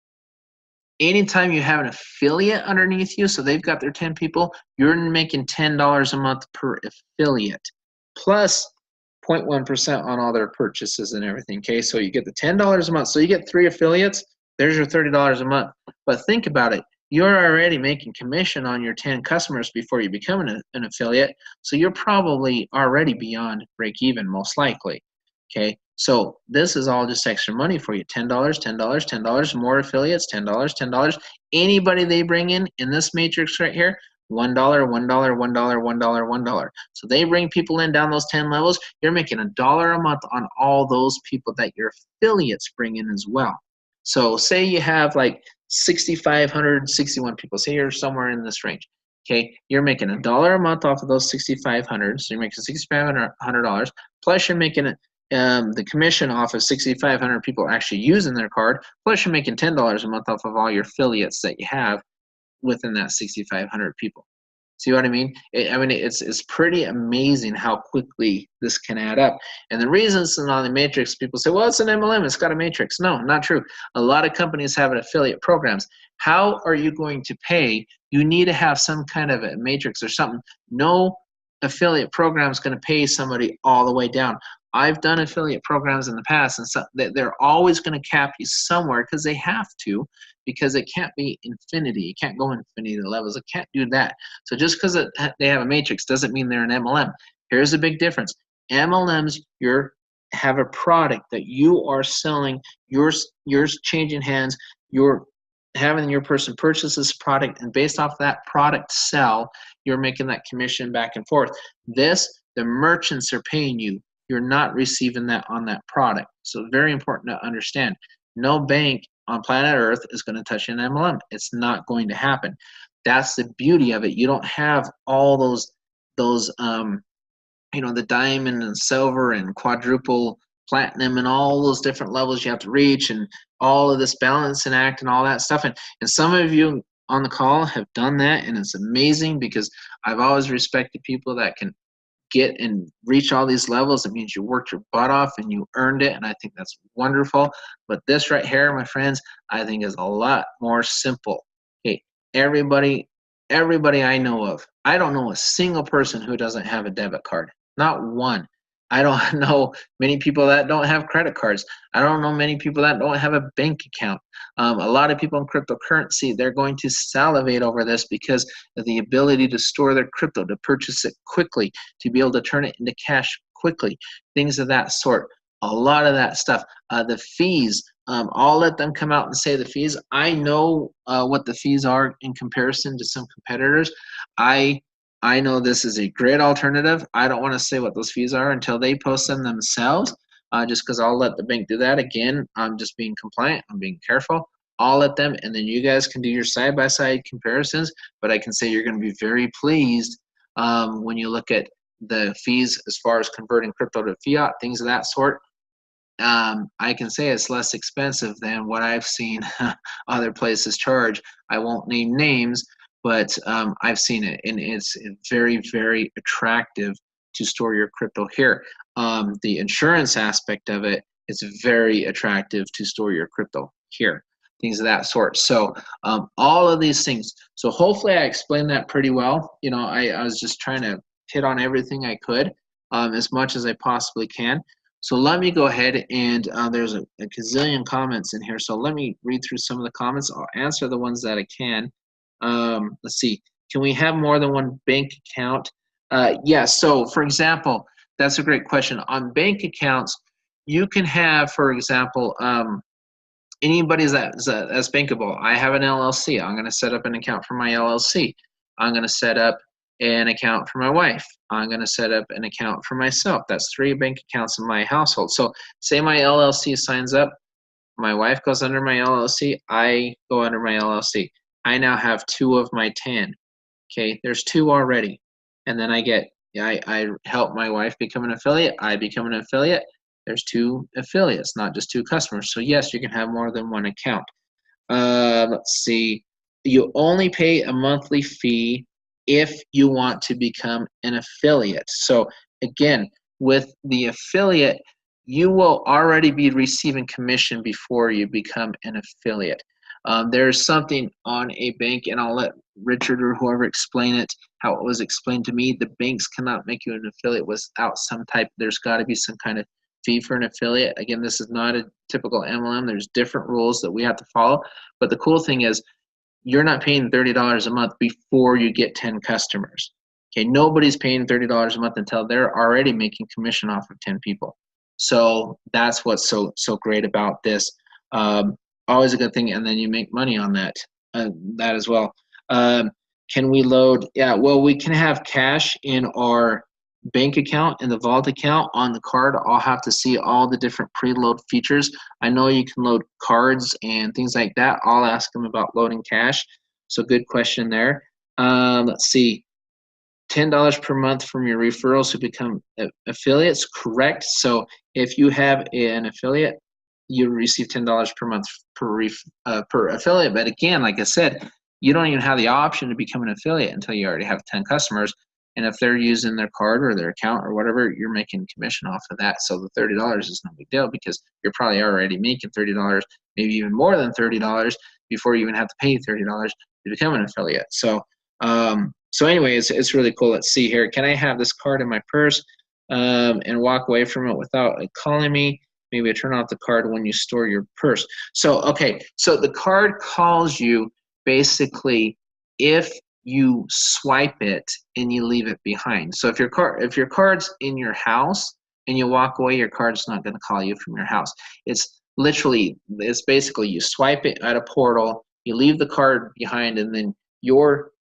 Anytime you have an affiliate underneath you, so they've got their 10 people, you're making $10 a month per affiliate, plus 0.1% on all their purchases and everything. Okay, so you get the $10 a month. So you get 3 affiliates, there's your $30 a month. But think about it. You're already making commission on your 10 customers before you become an affiliate, so you're probably already beyond break even, most likely. Okay, so this is all just extra money for you. $10, $10, $10, more affiliates, $10, $10. Anybody they bring in this matrix right here, $1, $1, $1, $1, $1. So they bring people in down those 10 levels, you're making $1 a month on all those people that your affiliates bring in as well. So say you have like 6,561 people. Say you're somewhere in this range. Okay, you're making $1 a month off of those 6,500. So you're making $6,500. Plus you're making the commission off of 6,500 people actually using their card. Plus you're making $10 a month off of all your affiliates that you have within that 6,500 people. See what I mean? It's pretty amazing how quickly this can add up. And the reason it's not a matrix, people say, well, it's an MLM, it's got a matrix. No, not true. A lot of companies have affiliate programs. How are you going to pay? You need to have some kind of a matrix or something. No affiliate program is going to pay somebody all the way down. I've done affiliate programs in the past, and so they're always going to cap you somewhere because they have to, because it can't be infinity. It can't go infinity levels. It can't do that. So just because they have a matrix doesn't mean they're an MLM. Here's a big difference. MLMs, have a product that you are selling. Yours changing hands. You're having your person purchase this product, and based off that product sell, you're making that commission back and forth. The merchants are paying you. You're not receiving that on that product. So very important to understand. No bank on planet Earth is going to touch an MLM. It's not going to happen. That's the beauty of it. You don't have all those the diamond and silver and quadruple platinum and all those different levels you have to reach, and all of this balancing act and all that stuff. And some of you on the call have done that, and it's amazing, because I've always respected people that can get and reach all these levels. It means you worked your butt off and you earned it, and I think that's wonderful. But this right here, my friends, I think is a lot more simple. Okay, everybody I know of, I don't know a single person who doesn't have a debit card. Not one. I don't know many people that don't have credit cards. I don't know many people that don't have a bank account. A lot of people in cryptocurrency, they're going to salivate over this because of the ability to store their crypto, to purchase it quickly, to be able to turn it into cash quickly, things of that sort. A lot of that stuff. The fees, I'll let them come out and say the fees. I know what the fees are in comparison to some competitors. I I know this is a great alternative. I don't want to say what those fees are until they post them themselves, just because I'll let the bank do that. Again, I'm just being compliant. I'm being careful. I'll let them, and then you guys can do your side-by-side comparisons. But I can say you're going to be very pleased when you look at the fees as far as converting crypto to fiat, things of that sort. I can say it's less expensive than what I've seen other places charge. I won't name names, but I've seen it, and it's very, very attractive to store your crypto here. The insurance aspect of it is very attractive to store your crypto here, things of that sort. So all of these things. So hopefully I explained that pretty well. You know, I was just trying to hit on everything I could as much as I possibly can. So let me go ahead and there's a gazillion comments in here. So let me read through some of the comments. I'll answer the ones that I can. Let's see. Can we have more than one bank account? Yeah. So for example, that's a great question. On bank accounts, you can have, for example, anybody's that's bankable. I have an LLC. I'm going to set up an account for my LLC. I'm going to set up an account for my wife. I'm going to set up an account for myself. That's 3 bank accounts in my household. So say my LLC signs up, my wife goes under my LLC, I go under my LLC. I now have 2 of my 10. Okay, there's 2 already. And then I help my wife become an affiliate. I become an affiliate. There's 2 affiliates, not just 2 customers. So yes, you can have more than one account. Let's see. You only pay a monthly fee if you want to become an affiliate. So again, with the affiliate, you will already be receiving commission before you become an affiliate. There's something on a bank, and I'll let Richard or whoever explain it, how it was explained to me. The banks cannot make you an affiliate without some type, there's got to be some kind of fee for an affiliate. Again, this is not a typical MLM. There's different rules that we have to follow. But the cool thing is, you're not paying $30 a month before you get 10 customers. Okay, nobody's paying $30 a month until they're already making commission off of 10 people. So that's what's so great about this. Always a good thing, and then you make money on that as well. Can we load? Yeah, well, we can have cash in our bank account and the vault account. On the card, I'll have to see all the different preload features. I know you can load cards and things like that. I'll ask them about loading cash. So good question there. Let's see. $10 per month from your referrals who become affiliates. Correct. So if you have an affiliate, you receive $10 per month per affiliate. But again, like I said, you don't even have the option to become an affiliate until you already have 10 customers. And if they're using their card or their account or whatever, you're making commission off of that. So the $30 is no big deal because you're probably already making $30, maybe even more than $30 before you even have to pay $30 to become an affiliate. So anyway, it's really cool. Let's see here. Can I have this card in my purse and walk away from it without it calling me? Maybe I turn off the card when you store your purse. So, okay, so the card calls you basically if you swipe it and you leave it behind. So if your card's in your house and you walk away, your card's not going to call you from your house. It's basically you swipe it at a portal, you leave the card behind, and then your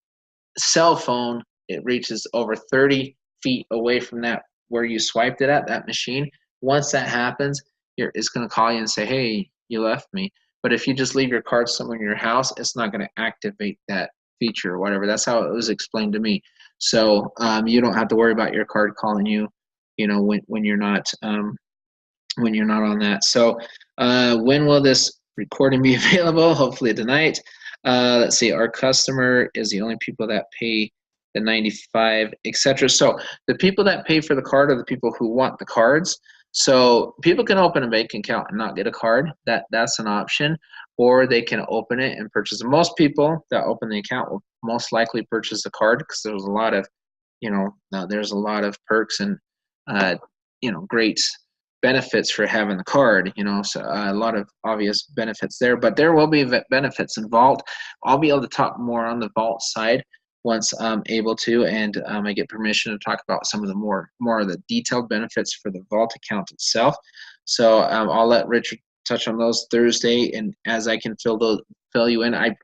cell phone, it reaches over 30 feet away from that where you swiped it at, that machine. Once that happens, it's going to call you and say, hey, you left me. But if you just leave your card somewhere in your house, it's not going to activate that feature or whatever. That's how it was explained to me. So you don't have to worry about your card calling you, when you're not on that. So when will this recording be available? Hopefully tonight. Let's see. Our customer is the only people that pay the 95, etc. So the people that pay for the card are the people who want the cards. So people can open a bank account and not get a card. That's an option. Or they can open it and purchase it. Most people that open the account will most likely purchase the card because there's a lot of, there's a lot of perks and, great benefits for having the card, so a lot of obvious benefits there. But there will be benefits in Vault. I'll be able to talk more on the Vault side once I'm able to, and I get permission to talk about some of the more of the detailed benefits for the Vault account itself. So I'll let Richard touch on those Thursday, and as I can fill you in, I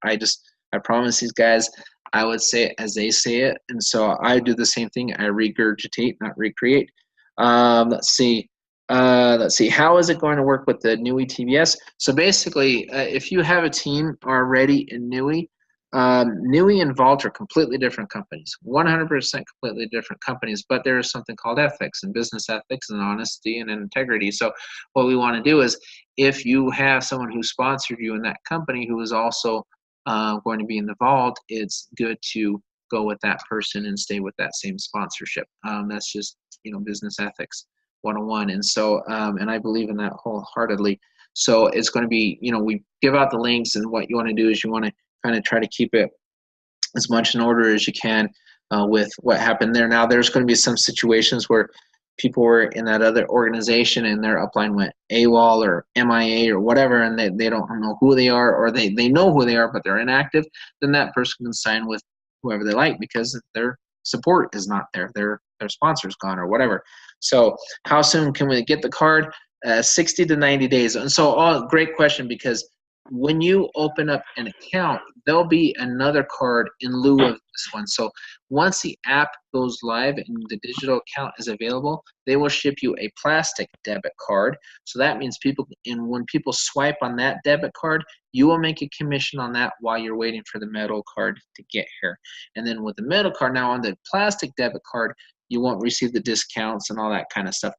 promise these guys I would say it as they say it, and so I do the same thing. I regurgitate, not recreate. Let's see. Let's see. How is it going to work with the NUI TBS? So basically, if you have a team already in NUI, NUI and Vault are completely different companies, 100% completely different companies, but there is something called ethics and business ethics and honesty and integrity. So what we want to do is, if you have someone who sponsored you in that company who is also going to be in the Vault, it's good to go with that person and stay with that same sponsorship. That's just, business ethics 101. And so, and I believe in that wholeheartedly. So it's going to be, we give out the links, and what you want to do is you want to kind of try to keep it as much in order as you can with what happened there. Now, there's going to be some situations where people were in that other organization and their upline went AWOL or MIA or whatever, and they don't know who they are, or they know who they are, but they're inactive. Then that person can sign with whoever they like because their support is not there. Their sponsor's gone or whatever. So how soon can we get the card? 60 to 90 days. And so, great question, because when you open up an account, there'll be another card in lieu of this one. So once the app goes live and the digital account is available, they will ship you a plastic debit card. So that means when people swipe on that debit card, you will make a commission on that while you're waiting for the metal card to get here. And then with the metal card, now on the plastic debit card, you won't receive the discounts and all that kind of stuff.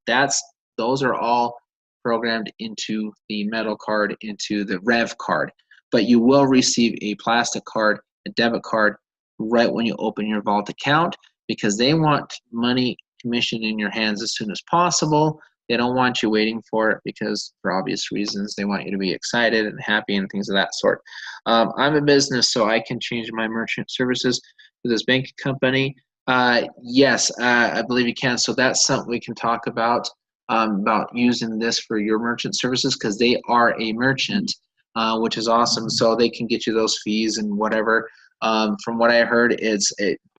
Those are all programmed into the metal card, into the Revv card. But you will receive a plastic card, a debit card, right when you open your Vault account, because they want money commission in your hands as soon as possible. They don't want you waiting for it because, for obvious reasons, they want you to be excited and happy and things of that sort. I'm a business, so I can change my merchant services to this bank company. Yes, I believe you can. So that's something we can talk about using this for your merchant services, because they are a merchant, which is awesome. So they can get you those fees and whatever. From what I heard, it's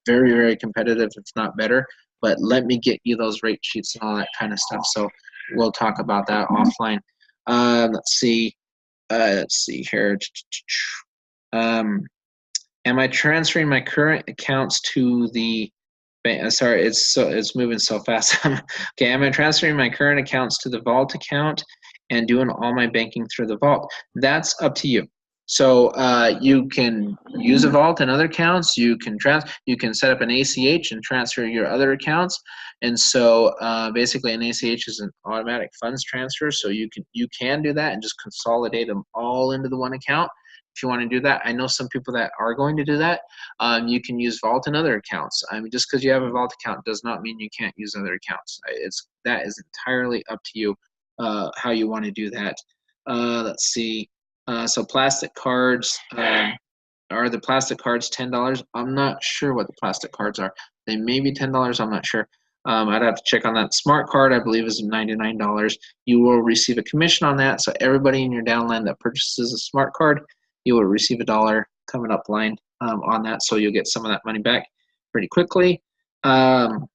very, very competitive, if not better. But let me get you those rate sheets and all that kind of stuff. So we'll talk about that offline. Let's see. Let's see here. Am I transferring my current accounts to the sorry, it's moving so fast. Okay, am I transferring my current accounts to the Vault account and doing all my banking through the Vault? That's up to you. So you can use a Vault and other accounts. You can set up an ACH and transfer your other accounts. And so basically, an ACH is an automatic funds transfer. So you can do that and just consolidate them all into the one account. If you want to do that, I know some people that are going to do that. You can use Vault and other accounts. I mean, just because you have a Vault account does not mean you can't use other accounts. That is entirely up to you how you want to do that. Let's see. So plastic cards, are the plastic cards $10? I'm not sure what the plastic cards are. They may be $10. I'm not sure. I'd have to check on that. Smart card, I believe, is $99. You will receive a commission on that. So everybody in your downline that purchases a smart card, you will receive $1 coming up line on that. So you'll get some of that money back pretty quickly. Can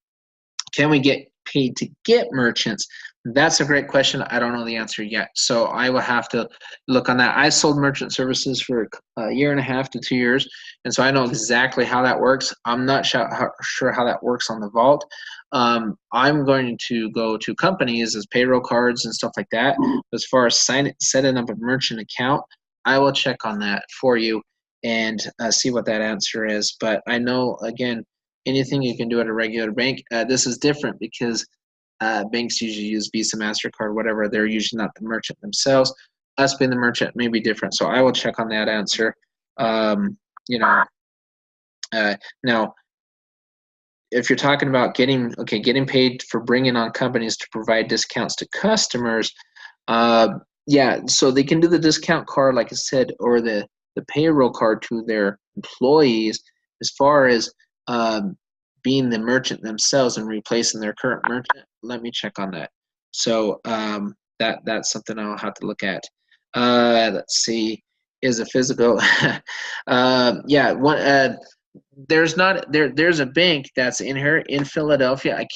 we get paid to get merchants? That's a great question. I don't know the answer yet. So I will have to look on that. I sold merchant services for a year and a half to 2 years. And so I know exactly how that works. I'm not sure how that works on the Vault. I'm going to go to companies as payroll cards and stuff like that. As far as setting up a merchant account, I will check on that for you and see what that answer is. But I know, again, anything you can do at a regular bank. This is different because banks usually use Visa, MasterCard, whatever. They're usually not the merchant themselves. Us being the merchant may be different. So I will check on that answer. Now, if you're talking about getting paid for bringing on companies to provide discounts to customers, yeah, so they can do the discount card, like I said, or the payroll card to their employees. As far as being the merchant themselves and replacing their current merchant, let me check on that. So that's something I'll have to look at. Let's see, is a physical? Yeah, there's a bank that's in here in Philadelphia. I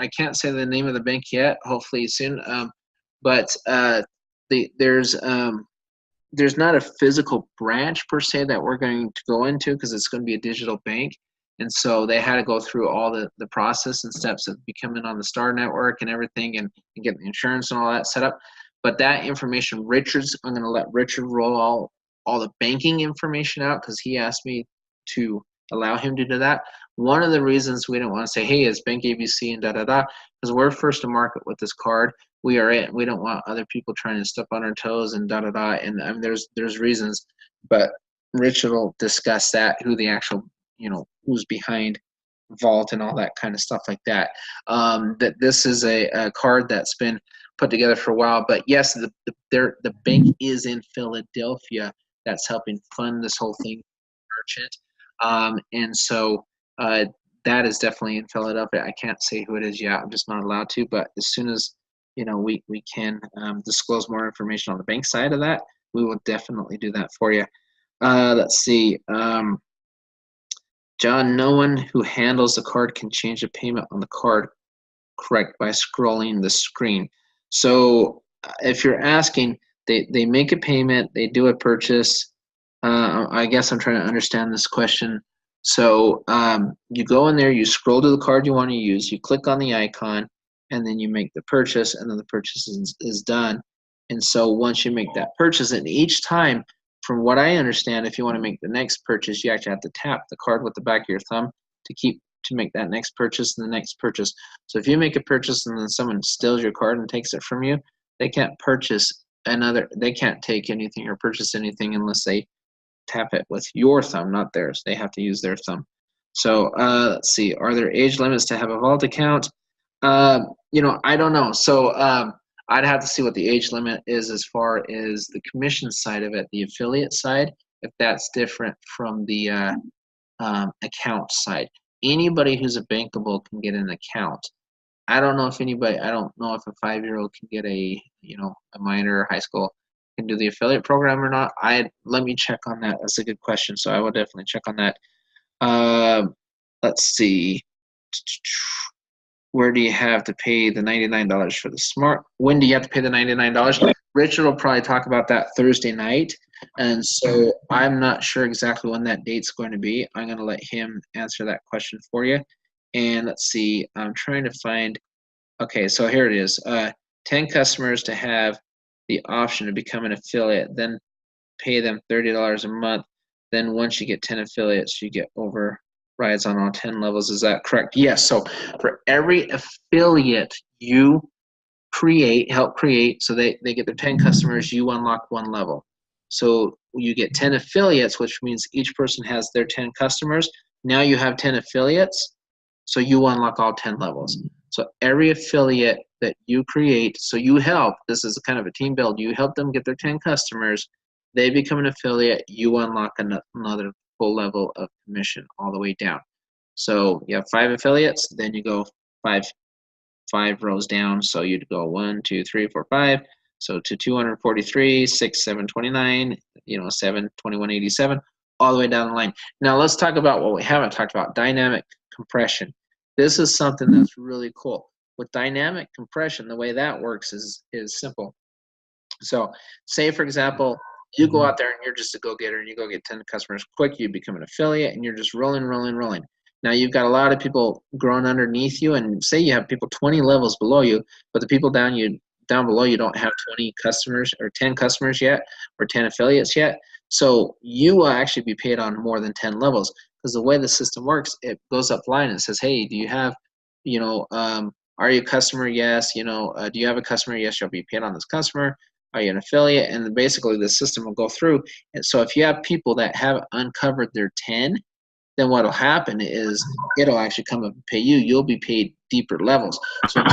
can't say the name of the bank yet. Hopefully soon. But there's there's not a physical branch per se that we're going to go into because it's going to be a digital bank. And so they had to go through all the process and steps of becoming on the Star Network and everything and getting the insurance and all that set up. But that information, I'm going to let Richard roll all the banking information out because he asked me to allow him to do that. One of the reasons we don't want to say, hey, it's Bank ABC and da-da-da, because we're first to market with this card. We are it. We don't want other people trying to step on our toes and da-da-da. And I mean, there's reasons. But Richard will discuss that, who the actual, who's behind Vault and all that kind of stuff like that. That this is a card that's been put together for a while. But yes, the bank is in Philadelphia that's helping fund this whole thing, merchant. And so that is definitely in Philadelphia. I can't say who it is yet. I'm just not allowed to. But as soon as we can disclose more information on the bank side of that, we will definitely do that for you. Let's see. John, no one who handles the card can change the payment on the card, correct, by scrolling the screen. So if you're asking, they make a payment, they do a purchase. I guess I'm trying to understand this question. So you go in there, you scroll to the card you want to use, you click on the icon, and then you make the purchase, and then the purchase is done. And so once you make that purchase, and each time, from what I understand, if you want to make the next purchase, you actually have to tap the card with the back of your thumb to make that next purchase and the next purchase. So if you make a purchase and then someone steals your card and takes it from you, they can't they can't take anything or purchase anything unless they tap it with your thumb, not theirs. They have to use their thumb. So let's see, are there age limits to have a vault account? I don't know. So I'd have to see what the age limit is as far as the commission side of it, the affiliate side, if that's different from the account side. Anybody who's a bankable can get an account. I don't know if a 5-year-old can get a minor or high school can do the affiliate program or not. Let me check on that. That's a good question. So I will definitely check on that. Let's see. Where do you have to pay the $99 for the smart? When do you have to pay the $99? Richard will probably talk about that Thursday night. And so I'm not sure exactly when that date's going to be. I'm going to let him answer that question for you. And let's see, I'm trying to find, okay, so here it is. 10 customers to have the option to become an affiliate, then pay them $30 a month. Then once you get 10 affiliates, you get overrides on all 10 levels. Is that correct? Yes. So for every affiliate you help create, so they get their 10 customers, you unlock one level. So you get 10 affiliates, which means each person has their 10 customers. Now you have 10 affiliates, so you unlock all 10 levels. So every affiliate that you create, so you help, this is kind of a team build, you help them get their 10 customers, they become an affiliate, you unlock another full level of commission all the way down. So you have 5 affiliates, then you go five rows down, so you'd go 1, 2, 3, 4, 5, so to 243, 6, 7, 29, 7, 21, 87, all the way down the line. Now let's talk about what we haven't talked about, dynamic compression. This is something that's really cool. With dynamic compression, the way that works is simple. So say, for example, you go out there and you're just a go-getter and you go get 10 customers quick, you become an affiliate and you're just rolling. Now you've got a lot of people growing underneath you, and say you have people 20 levels below you, but the people down below you don't have 20 customers or 10 customers yet or 10 affiliates yet. So you will actually be paid on more than 10 levels, because the way the system works, it goes up line and says, hey, do you have, are you a customer? Yes. Do you have a customer? Yes, you'll be paid on this customer. Are you an affiliate? And basically the system will go through. And so if you have people that have uncovered their 10, then what will happen is it'll actually come up and pay you. You'll be paid deeper levels. So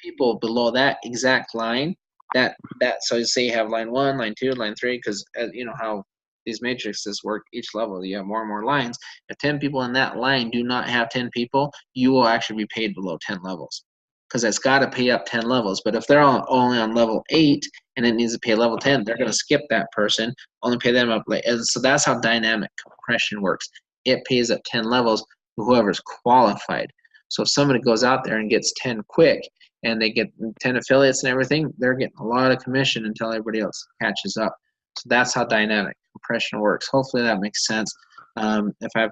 people below that exact line, so you say you have line 1, line 2, line 3, because you know how these matrices work, each level you have more and more lines. If 10 people in that line do not have 10 people, you will actually be paid below 10 levels, because it's got to pay up 10 levels. But if they're only on level 8 and it needs to pay level 10, they're going to skip that person, only pay them up. And so that's how dynamic compression works. It pays up 10 levels to whoever's qualified. So if somebody goes out there and gets 10 quick and they get 10 affiliates and everything, they're getting a lot of commission until everybody else catches up. So that's how dynamic compression works. Hopefully that makes sense. If I,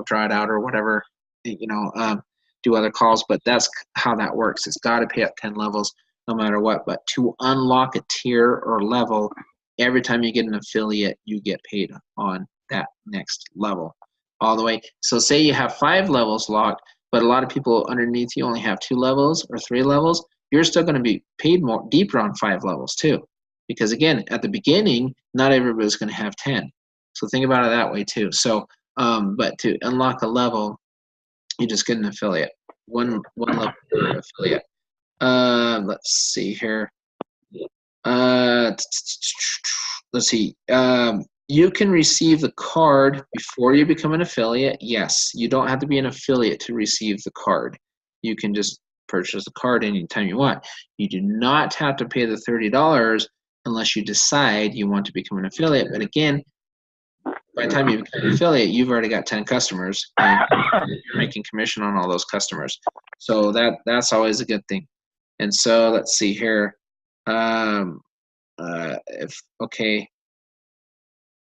draw it out or whatever, do other calls, but that's how that works. It's got to pay up 10 levels no matter what. But to unlock a tier or level, every time you get an affiliate, you get paid on that next level all the way. So say you have 5 levels locked, but a lot of people underneath you only have 2 levels or 3 levels, you're still going to be paid more deeper on 5 levels too. Because again, at the beginning, not everybody's going to have 10. So think about it that way too. So, but to unlock a level, you just get an affiliate, one level per affiliate. Let's see here. Let's see. You can receive the card before you become an affiliate. Yes, you don't have to be an affiliate to receive the card. You can just purchase the card anytime you want. You do not have to pay the $30 unless you decide you want to become an affiliate. But again, by the time you become an affiliate, you've already got 10 customers and you're making commission on all those customers. So that's always a good thing. And so let's see here. Yeah,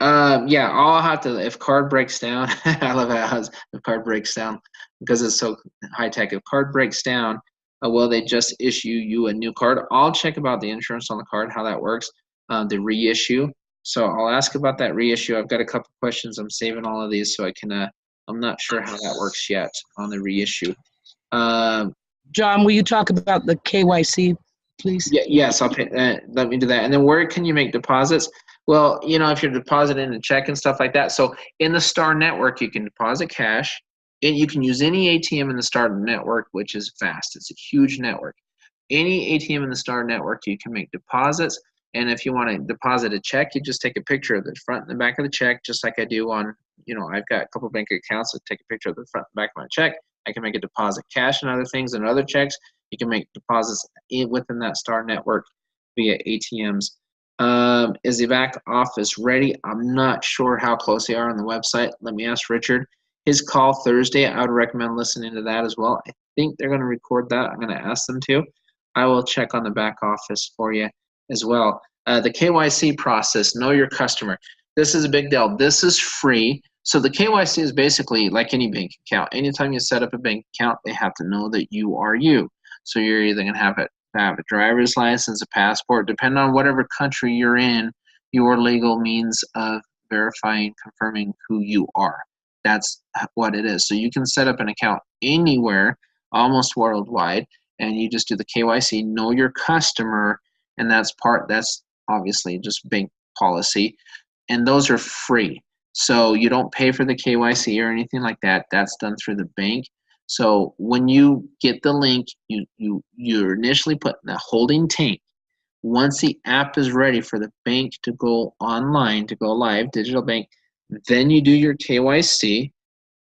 I'll have to, if card breaks down, I love how the card breaks down because it's so high tech. If card breaks down, will they just issue you a new card? I'll check about the insurance on the card, how that works, the reissue. So I'll ask about that reissue. I've got a couple questions. I'm saving all of these so I can, I'm not sure how that works yet on the reissue. John, will you talk about the KYC, please? Yes, I'll pay, let me do that. And then where can you make deposits? Well, if you're depositing a check and stuff like that. So in the Star Network, you can deposit cash. And you can use any ATM in the Star Network, which is fast. It's a huge network. Any ATM in the Star Network, you can make deposits. And if you want to deposit a check, you just take a picture of the front and the back of the check, just like I do on, I've got a couple bank accounts that take a picture of the front and back of my check. I can make a deposit cash and other things and other checks. You can make deposits within that Star Network via ATMs. Is the back office ready? I'm not sure how close they are on the website. Let me ask Richard. His call Thursday, I would recommend listening to that as well. I think they're going to record that. I'm going to ask them to. I will check on the back office for you as well. The KYC process, know your customer. This is a big deal. This is free. So the KYC is basically like any bank account. Anytime you set up a bank account, they have to know that you are you. So you're either going to have a driver's license, a passport, depending on whatever country you're in, your legal means of verifying, confirming who you are. That's what it is. So you can set up an account anywhere, almost worldwide, and you just do the KYC, know your customer, and that's obviously just bank policy. And those are free. So you don't pay for the KYC or anything like that. That's done through the bank. So when you get the link, you're initially put in the holding tank. Once the app is ready for the bank to go online, to go live, digital bank, then you do your KYC.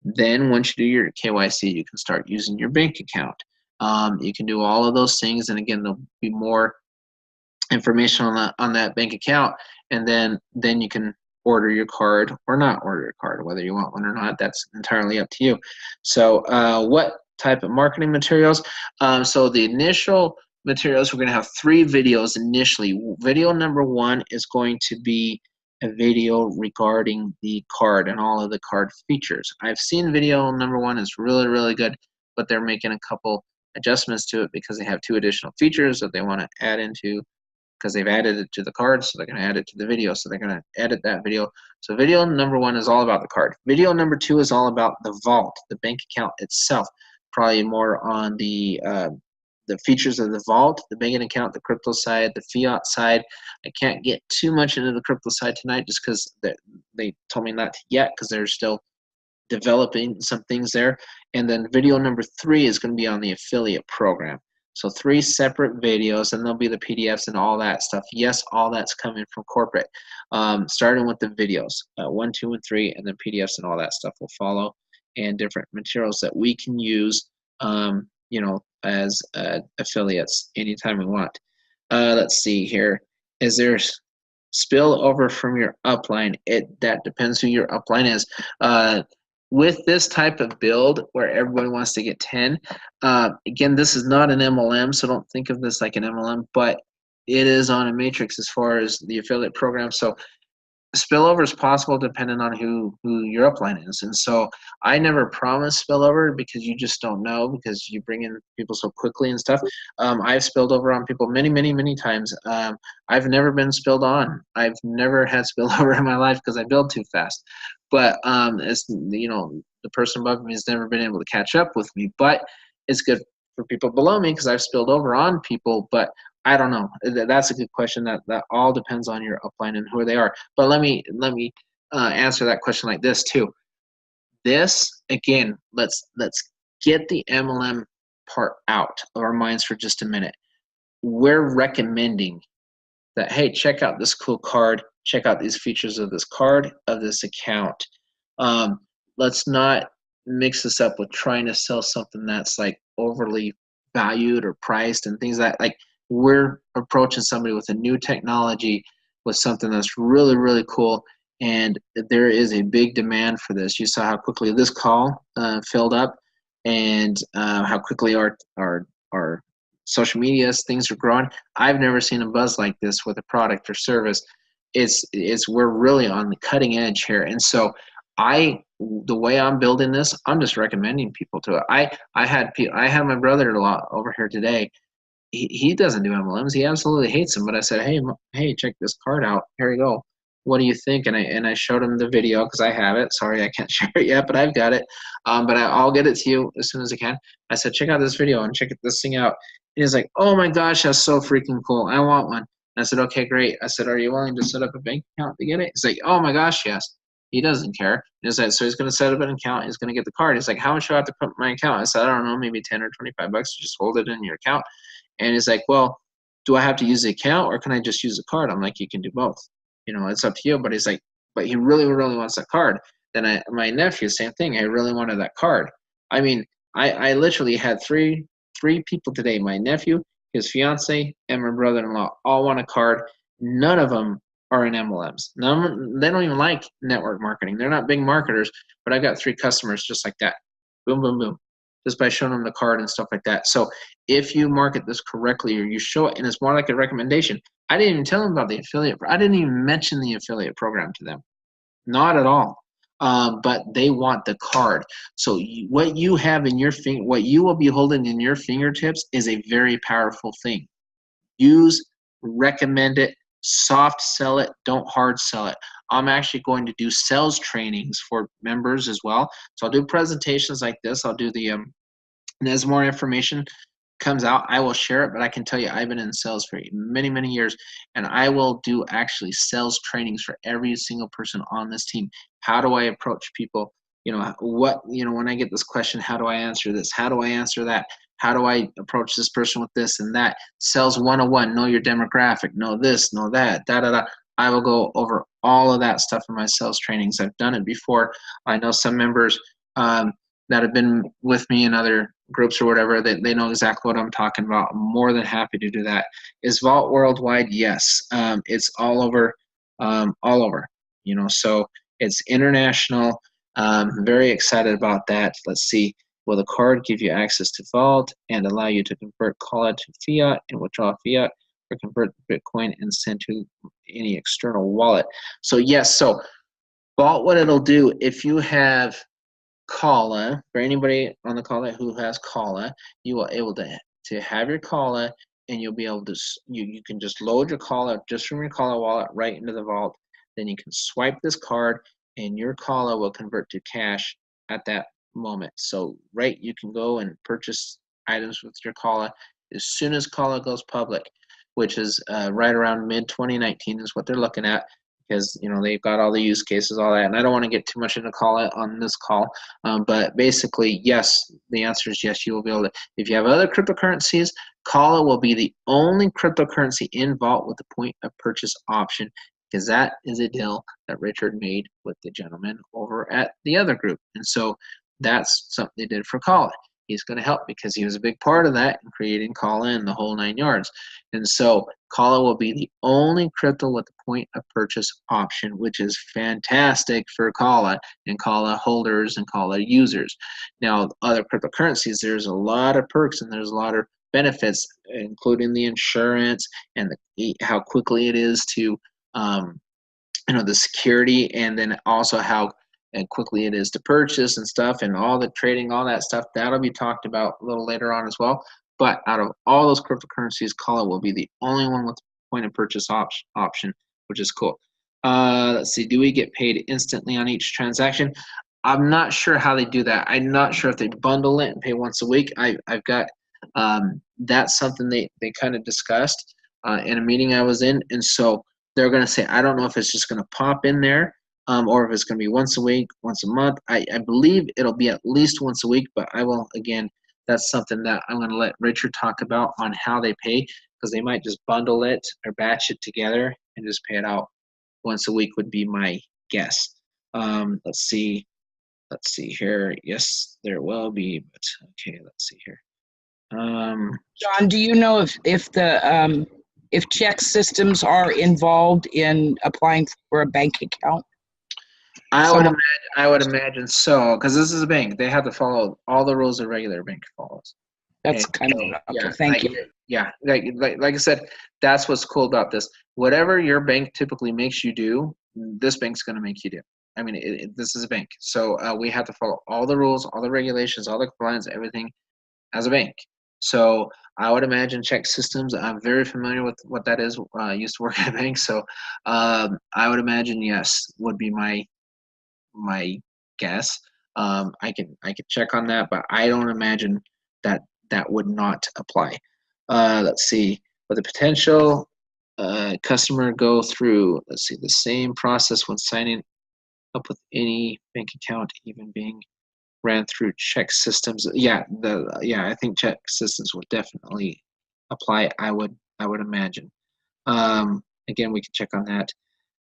Then once you do your KYC, you can start using your bank account. You can do all of those things, and again, there'll be more information on that bank account, and then you can order your card or not order your card, whether you want one or not. That's entirely up to you. So what type of marketing materials? So the initial materials, we're going to have 3 videos initially. Video number 1 is going to be a video regarding the card and all of the card features. I've seen video number 1 is really, really good, but they're making a couple adjustments to it because they have 2 additional features that they want to add into, because they've added it to the card, so they're going to add it to the video, so they're going to edit that video. So video number 1 is all about the card. Video number 2 is all about the vault, the bank account itself, probably more on the features of the vault, the banking account, the crypto side, the fiat side. I can't get too much into the crypto side tonight just because they told me not to yet, because they're still developing some things there. And then video number 3 is going to be on the affiliate program. So 3 separate videos, and there'll be the PDFs and all that stuff. Yes, all that's coming from corporate. Starting with the videos, 1, 2, and 3, and then PDFs and all that stuff will follow, and different materials that we can use, as affiliates anytime we want. Let's see here. Is there spill over from your upline? That depends who your upline is. With this type of build where everybody wants to get 10, again, this is not an MLM, so don't think of this like an MLM, but it is on a matrix as far as the affiliate program. So spillover is possible depending on who your upline is. And so I never promise spillover because you just don't know, because you bring in people so quickly and stuff. I've spilled over on people many times. I've never been spilled on. I've never had spillover in my life because I build too fast. But it's, you know, the person above me has never been able to catch up with me. But it's good for people below me because I've spilled over on people. But I don't know. That's a good question. That all depends on your upline and who they are. But let me answer that question like this too. This again, let's get the MLM part out of our minds for just a minute. We're recommending that, hey, check out this cool card. Check out these features of this card, of this account. Let's not mix this up with trying to sell something that's like overly valued or priced and things like we're approaching somebody with a new technology, with something that's really cool, and there is a big demand for this. You saw how quickly this call filled up, and how quickly our social media things are growing. I've never seen a buzz like this with a product or service. We're really on the cutting edge here, and so the way I'm building this, I'm just recommending people to it. I had my brother-in-law over here today. He doesn't do MLMs. He absolutely hates them. But I said, hey, check this card out. Here you go. What do you think? And I showed him the video because I have it. Sorry, I can't share it yet, but I've got it. But I'll get it to you as soon as I can. I said, check out this video and check this thing out. And he's like, oh my gosh, that's so freaking cool. I want one. And I said, okay, great. I said, are you willing to set up a bank account to get it? He's like, oh my gosh, yes. He doesn't care. He's like, so he's going to set up an account. He's going to get the card. He's like, how much do I have to put in my account? I said, I don't know, maybe 10 or 25 bucks. Just hold it in your account. And he's like, well, do I have to use the account or can I just use the card? I'm like, you can do both. You know, it's up to you. But he's like, but he really wants that card. Then my nephew, same thing. I really wanted that card. I mean, I literally had three people today. My nephew, his fiance, and my brother-in-law all want a card. None of them are in MLMs. They don't even like network marketing. They're not big marketers, but I got 3 customers just like that. Boom, boom, boom. Just by showing them the card and stuff like that. So if you market this correctly or you show it, and it's more like a recommendation. I didn't even tell them about the affiliate. I didn't even mention the affiliate program to them. Not at all. But they want the card. So what you have in your what you will be holding in your fingertips is a very powerful thing. Use, recommend it, soft sell it, don't hard sell it. I'm actually going to do sales trainings for members as well. So I'll do presentations like this. I'll do the and as more information comes out, I will share it, but I can tell you I've been in sales for many years, and I will do actually sales trainings for every single person on this team. How do I approach people? You know, when I get this question, how do I answer this? How do I answer that? How do I approach this person with this and that? Sales 101, know your demographic, know this, know that, da. I will go over all of that stuff in my sales trainings. I've done it before. I know some members that have been with me in other groups or whatever, they know exactly what I'm talking about. I'm more than happy to do that. Is Vault worldwide? Yes. It's all over, you know, so it's international. Very excited about that. Let's see. Will the card give you access to Vault and allow you to convert CALA to fiat and withdraw fiat, or convert Bitcoin and send to any external wallet? So yes, so Vault, what it'll do, if you have CALA, for anybody on the CALA who has CALA, you will able to have your CALA, and you'll be able to, you can just load your CALA just from your CALA wallet right into the Vault. Then you can swipe this card and your CALA will convert to cash at that moment. So you can go and purchase items with your CALA as soon as CALA goes public, which is right around mid-2019 is what they're looking at, because you know they've got all the use cases, all that, and I don't want to get too much into CALA on this call, but basically, yes, the answer is yes. You will be able to. If you have other cryptocurrencies, CALA will be the only cryptocurrency in Vault with the point of purchase option, because that is a deal that Richard made with the gentleman over at the other group, and so that's something they did for CALA. He's going to help because he was a big part of that in creating CALA and the whole 9 yards. And so CALA will be the only crypto with the point of purchase option, which is fantastic for CALA and CALA holders and CALA users. Now, other cryptocurrencies, there's a lot of perks and there's a lot of benefits, including the insurance and how quickly it is to, the security, and then also how quickly it is to purchase and stuff, and all the trading, all that stuff. That'll be talked about a little later on as well. But out of all those cryptocurrencies, Calla will be the only one with point of purchase option, which is cool. Let's see. Do we get paid instantly on each transaction? I'm not sure how they do that. I'm not sure if they bundle it and pay once a week. I've got that's something they kind of discussed in a meeting I was in, and so they're going to say, I don't know if it's just going to pop in there or if it's going to be once a week, once a month. I believe it'll be at least once a week, but I will, again, that's something that I'm going to let Richard talk about on how they pay, because they might just bundle it or batch it together and just pay it out once a week would be my guess. Let's see here. Yes, there will be, but okay, let's see here. John, do you know if check systems are involved in applying for a bank account? I would imagine so, because this is a bank. They have to follow all the rules a regular bank follows. That's kind of okay. Thank you. Yeah, like I said, that's what's cool about this. Whatever your bank typically makes you do, this bank's going to make you do. I mean, this is a bank, so we have to follow all the rules, all the regulations, all the compliance, everything as a bank. So I would imagine check systems. I'm very familiar with what that is. I used to work at a bank, so I would imagine yes would be my guess. I can check on that, but I don't imagine that would not apply. Let's see. With the potential customer go through, let's see, the same process when signing up with any bank account, even being ran through check systems. I think check systems would definitely apply. I would imagine. Again, we can check on that.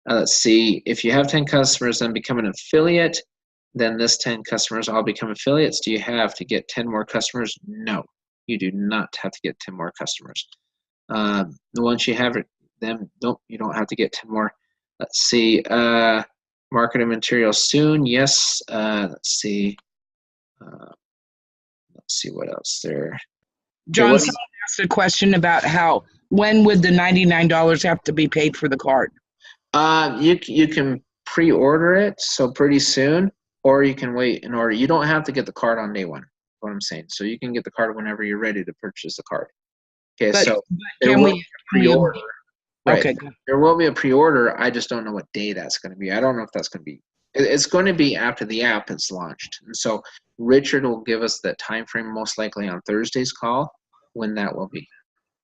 Let's see. If you have 10 customers and become an affiliate, then this 10 customers all become affiliates. Do you have to get 10 more customers? No, you do not have to get 10 more customers. Once you have them, you don't have to get 10 more. Let's see. Marketing materials soon. Yes. Let's see. Let's see what else there. John, someone asked a question about when would the $99 have to be paid for the card? You can pre-order it, so pretty soon, or you can wait in order. You don't have to get the card on day one. What I'm saying, so you can get the card whenever you're ready to purchase the card. Okay, so there will be a pre-order. Right. Okay, good. There will be a pre-order. I just don't know what day that's going to be. I don't know if that's going to be. It's going to be after the app is launched, and so Richard will give us that time frame most likely on Thursday's call when that will be.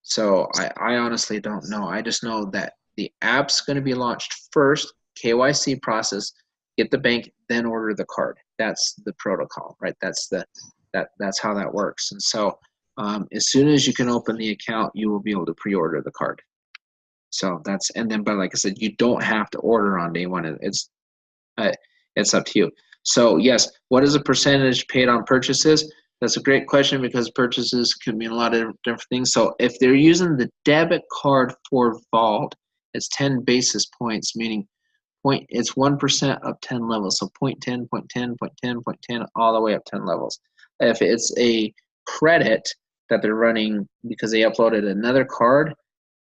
So I honestly don't know. I just know that the app's going to be launched first, KYC process, get the bank, then order the card. That's the protocol, right? That's how that works. And so as soon as you can open the account, you will be able to pre-order the card. So but like I said, you don't have to order on day one. It's up to you. So yes, what is the percentage paid on purchases? That's a great question, because purchases can mean a lot of different things. So if they're using the debit card for Vault, it's 10 basis points, meaning it's 1% up 10 levels. So 0.10, 0.10, 0.10, 0.10, all the way up 10 levels. If it's a credit that they're running because they uploaded another card,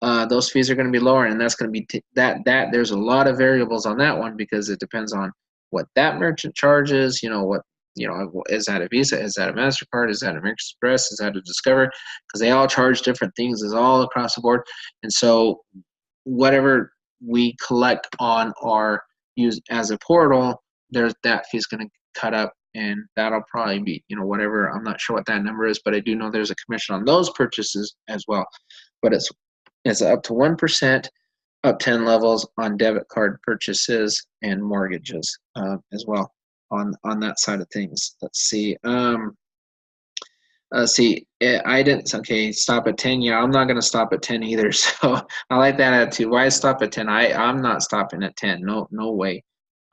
those fees are going to be lower, and that's going to be there's a lot of variables on that one, because it depends on what that merchant charges. Is that a Visa? Is that a MasterCard? Is that American Express? Is that a Discover? Because they all charge different things. It's all across the board. And so whatever we collect on or use as a portal, that fee is going to cut up, and that'll probably be, whatever. I'm not sure what that number is, but I do know there's a commission on those purchases as well. But it's up to 1%, up 10 levels on debit card purchases and mortgages as well on that side of things. Let's see. I didn't. Okay, stop at 10. Yeah, I'm not going to stop at 10 either. So I like that attitude. Why stop at 10? I'm not stopping at 10. No way.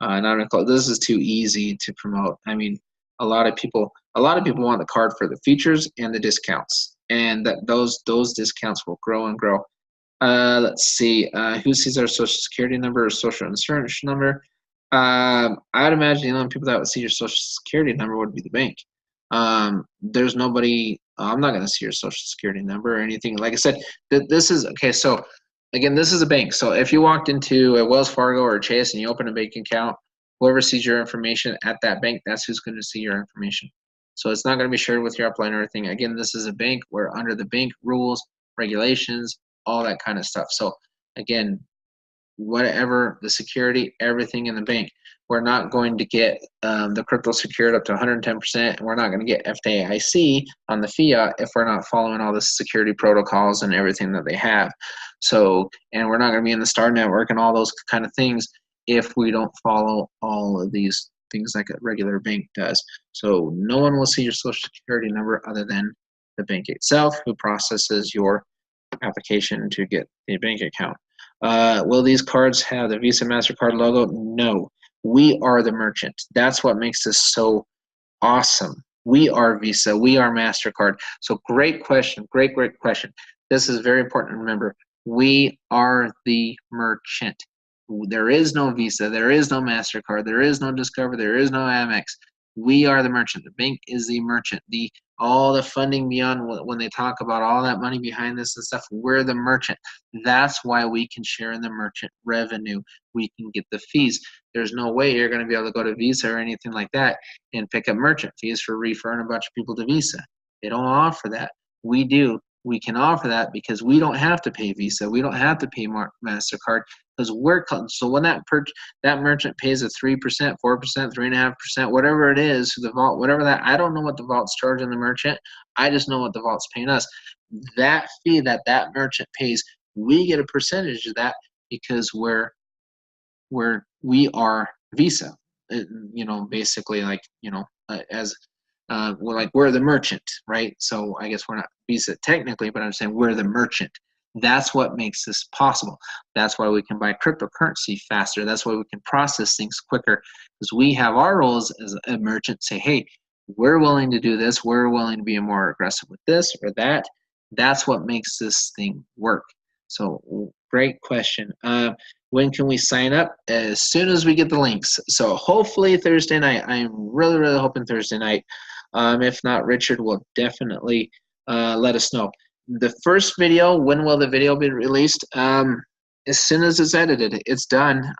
This is too easy to promote. I mean, a lot of people want the card for the features and the discounts, and those discounts will grow and grow. Let's see. Who sees our social security number or social insurance number? I'd imagine the only people that would see your social security number would be the bank. There's nobody I'm not going to see your social security number or anything. Like I said, this is, okay, so again, this is a bank. So if you walked into a Wells Fargo or a Chase and you open a bank account, whoever sees your information at that bank, that's who's going to see your information. So it's not going to be shared with your upline or anything. Again, this is a bank. We're under the bank rules, regulations, all that kind of stuff. So again, whatever the security, everything in the bank. We're not going to get the crypto secured up to 110%, and we're not going to get FDIC on the fiat if we're not following all the security protocols and everything that they have. So, and we're not going to be in the STAR network and all those kind of things if we don't follow all of these things like a regular bank does. So no one will see your social security number other than the bank itself, who processes your application to get a bank account. Will these cards have the Visa MasterCard logo? No. We are the merchant. That's what makes this so awesome. We are Visa. We are MasterCard. So great question. Great question. This is very important to remember. We are the merchant. There is no Visa. There is no MasterCard. There is no Discover. There is no Amex. We are the merchant. The bank is the merchant. All the funding beyond, when they talk about all that money behind this and stuff, we're the merchant. That's why we can share in the merchant revenue. We can get the fees. There's no way you're going to be able to go to Visa or anything like that and pick up merchant fees for referring a bunch of people to Visa. They don't offer that. We do. We can offer that because we don't have to pay Visa. We don't have to pay MasterCard because so when that merchant pays a 3%, 4%, 3.5%, whatever it is, the vault, whatever that, I don't know what the vault's charging the merchant. I just know what the vault's paying us. That fee that merchant pays, we get a percentage of that because we are Visa. Basically, like, we're the merchant, right? So I guess we're not Visa technically, but I'm saying we're the merchant. That's what makes this possible. That's why we can buy cryptocurrency faster. That's why we can process things quicker, because we have our roles as a merchant say, hey, we're willing to do this. We're willing to be more aggressive with this or that. That's what makes this thing work. So great question. When can we sign up? As soon as we get the links. So hopefully Thursday night. I'm really, really hoping Thursday night. If not, Richard will definitely let us know. The first video, when will the video be released? As soon as it's edited, it's done.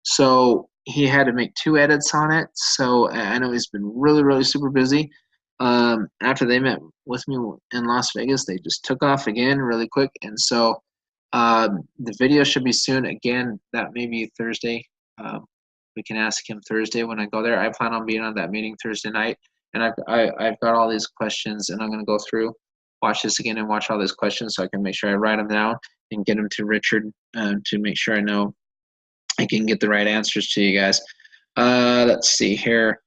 So he had to make 2 edits on it. So I know he's been really, really super busy. After they met with me in Las Vegas, they just took off again really quick. And so the video should be soon. Again, that may be Thursday. We can ask him Thursday when I go there. I plan on being on that meeting Thursday night. And I've got all these questions, and I'm going to go through, watch this again and watch all these questions so I can make sure I write them down and get them to Richard to make sure I know I can get the right answers to you guys. Let's see here.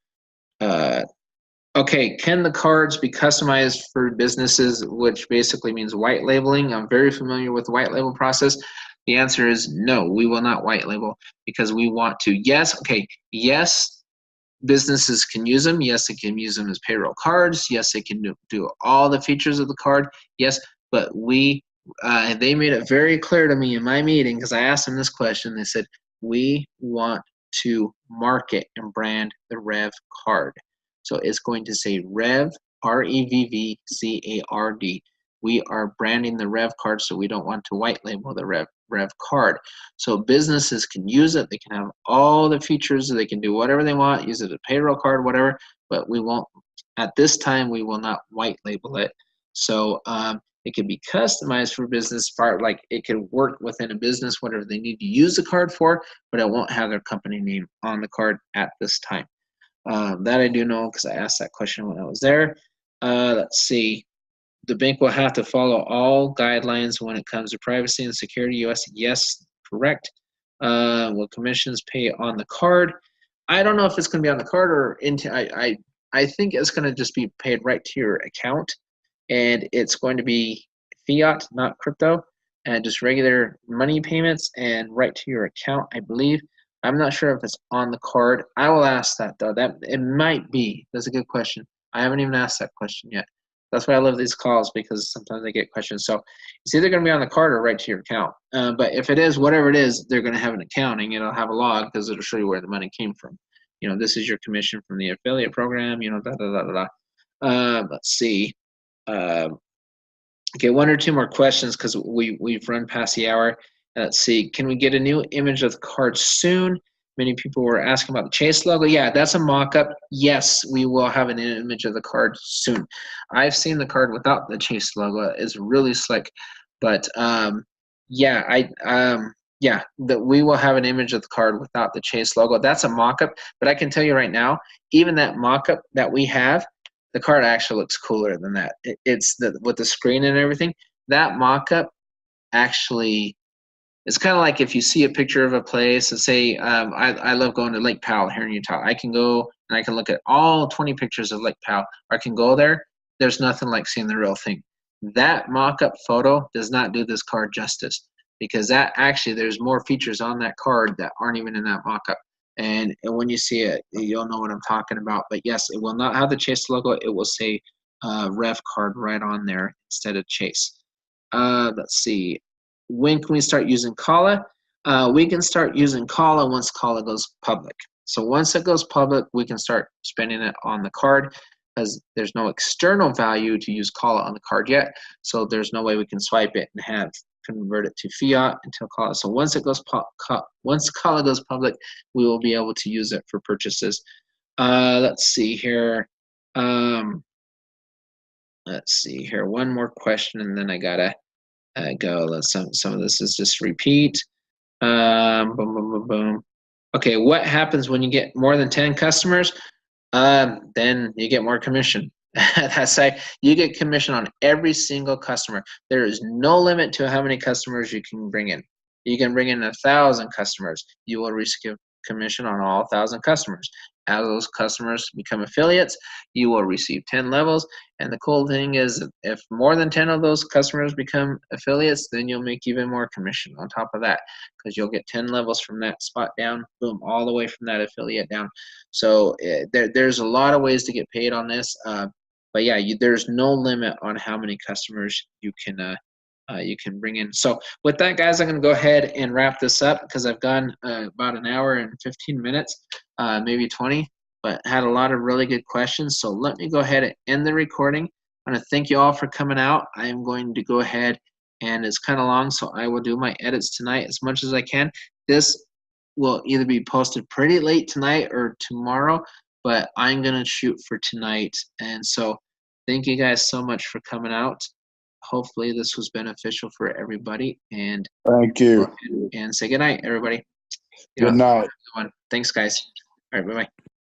Okay, can the cards be customized for businesses, which basically means white labeling? I'm very familiar with the white label process. The answer is no, we will not white label because we want to. Yes, businesses can use them. Yes, they can use them as payroll cards. Yes, they can do all the features of the card. Yes, but they made it very clear to me in my meeting, because I asked them this question. They said, we want to market and brand the Revv card. So it's going to say Revv, REVVCARD. We are branding the Revv card, so we don't want to white label the Revv card. So businesses can use it. They can have all the features. They can do whatever they want, use it as a payroll card, whatever. But we won't, at this time, we will not white label it. So it can be customized for business part, like it can work within a business, whatever they need to use the card for, but it won't have their company name on the card at this time. That I do know because I asked that question when I was there. Let's see. The bank will have to follow all guidelines when it comes to privacy and security. US, yes, correct. Will commissions pay on the card? I don't know if it's going to be on the card or into. I think it's going to just be paid right to your account, and it's going to be fiat, not crypto, and just regular money payments and right to your account, I believe. I'm not sure if it's on the card. I will ask that though. That it might be. That's a good question. I haven't even asked that question yet. That's why I love these calls, because sometimes I get questions. So it's either going to be on the card or right to your account. But if it is, whatever it is, they're going to have an accounting. It'll have a log because it'll show you where the money came from. This is your commission from the affiliate program. Da da da da da. Let's see. Okay, one or two more questions because we've run past the hour. Let's see. Can we get a new image of the card soon? Many people were asking about the Chase logo. Yeah, that's a mock-up. Yes, we will have an image of the card soon. I've seen the card without the Chase logo. It's really slick. But yeah, that we will have an image of the card without the Chase logo. That's a mock-up. But I can tell you right now, even that mock-up that we have, the card actually looks cooler than that. It's with the screen and everything. That mock-up actually, it's kind of like if you see a picture of a place and say, I love going to Lake Powell here in Utah. I can go and I can look at all 20 pictures of Lake Powell. Or I can go there. There's nothing like seeing the real thing. That mock-up photo does not do this card justice because that actually, there's more features on that card that aren't even in that mock-up. And when you see it, you'll know what I'm talking about. But yes, it will not have the Chase logo. It will say Revv card right on there instead of Chase. Let's see. When can we start using Kala? We can start using Kala once Kala goes public. So once it goes public, we can start spending it on the card because there's no external value to use Kala on the card yet. So there's no way we can swipe it and convert it to fiat until Kala. So once it goes once Kala goes public, we will be able to use it for purchases. Let's see here. Let's see here. One more question, and then I gotta go. Some of this is just repeat. Boom, boom, boom, boom. Okay, what happens when you get more than 10 customers? Then you get more commission. That's like you get commission on every single customer. There is no limit to how many customers you can bring in. You can bring in 1,000 customers. You will receive commission on all 1,000 customers. As those customers become affiliates, you will receive 10 levels. And the cool thing is if more than 10 of those customers become affiliates, then you'll make even more commission on top of that because you'll get 10 levels from that spot down, boom, all the way from that affiliate down. So there's a lot of ways to get paid on this. But yeah, there's no limit on how many customers you can bring in. So with that, guys, I'm going to go ahead and wrap this up because I've gone about an hour and 15 minutes, maybe 20, but had a lot of really good questions. So let me go ahead and end the recording. I want to thank you all for coming out. I am going to go ahead, and it's kind of long, so I will do my edits tonight as much as I can. This will either be posted pretty late tonight or tomorrow, but I'm going to shoot for tonight. And so thank you guys so much for coming out. Hopefully this was beneficial for everybody. And thank you. And say good night, everybody. Good night. Thanks, guys. All right, bye-bye.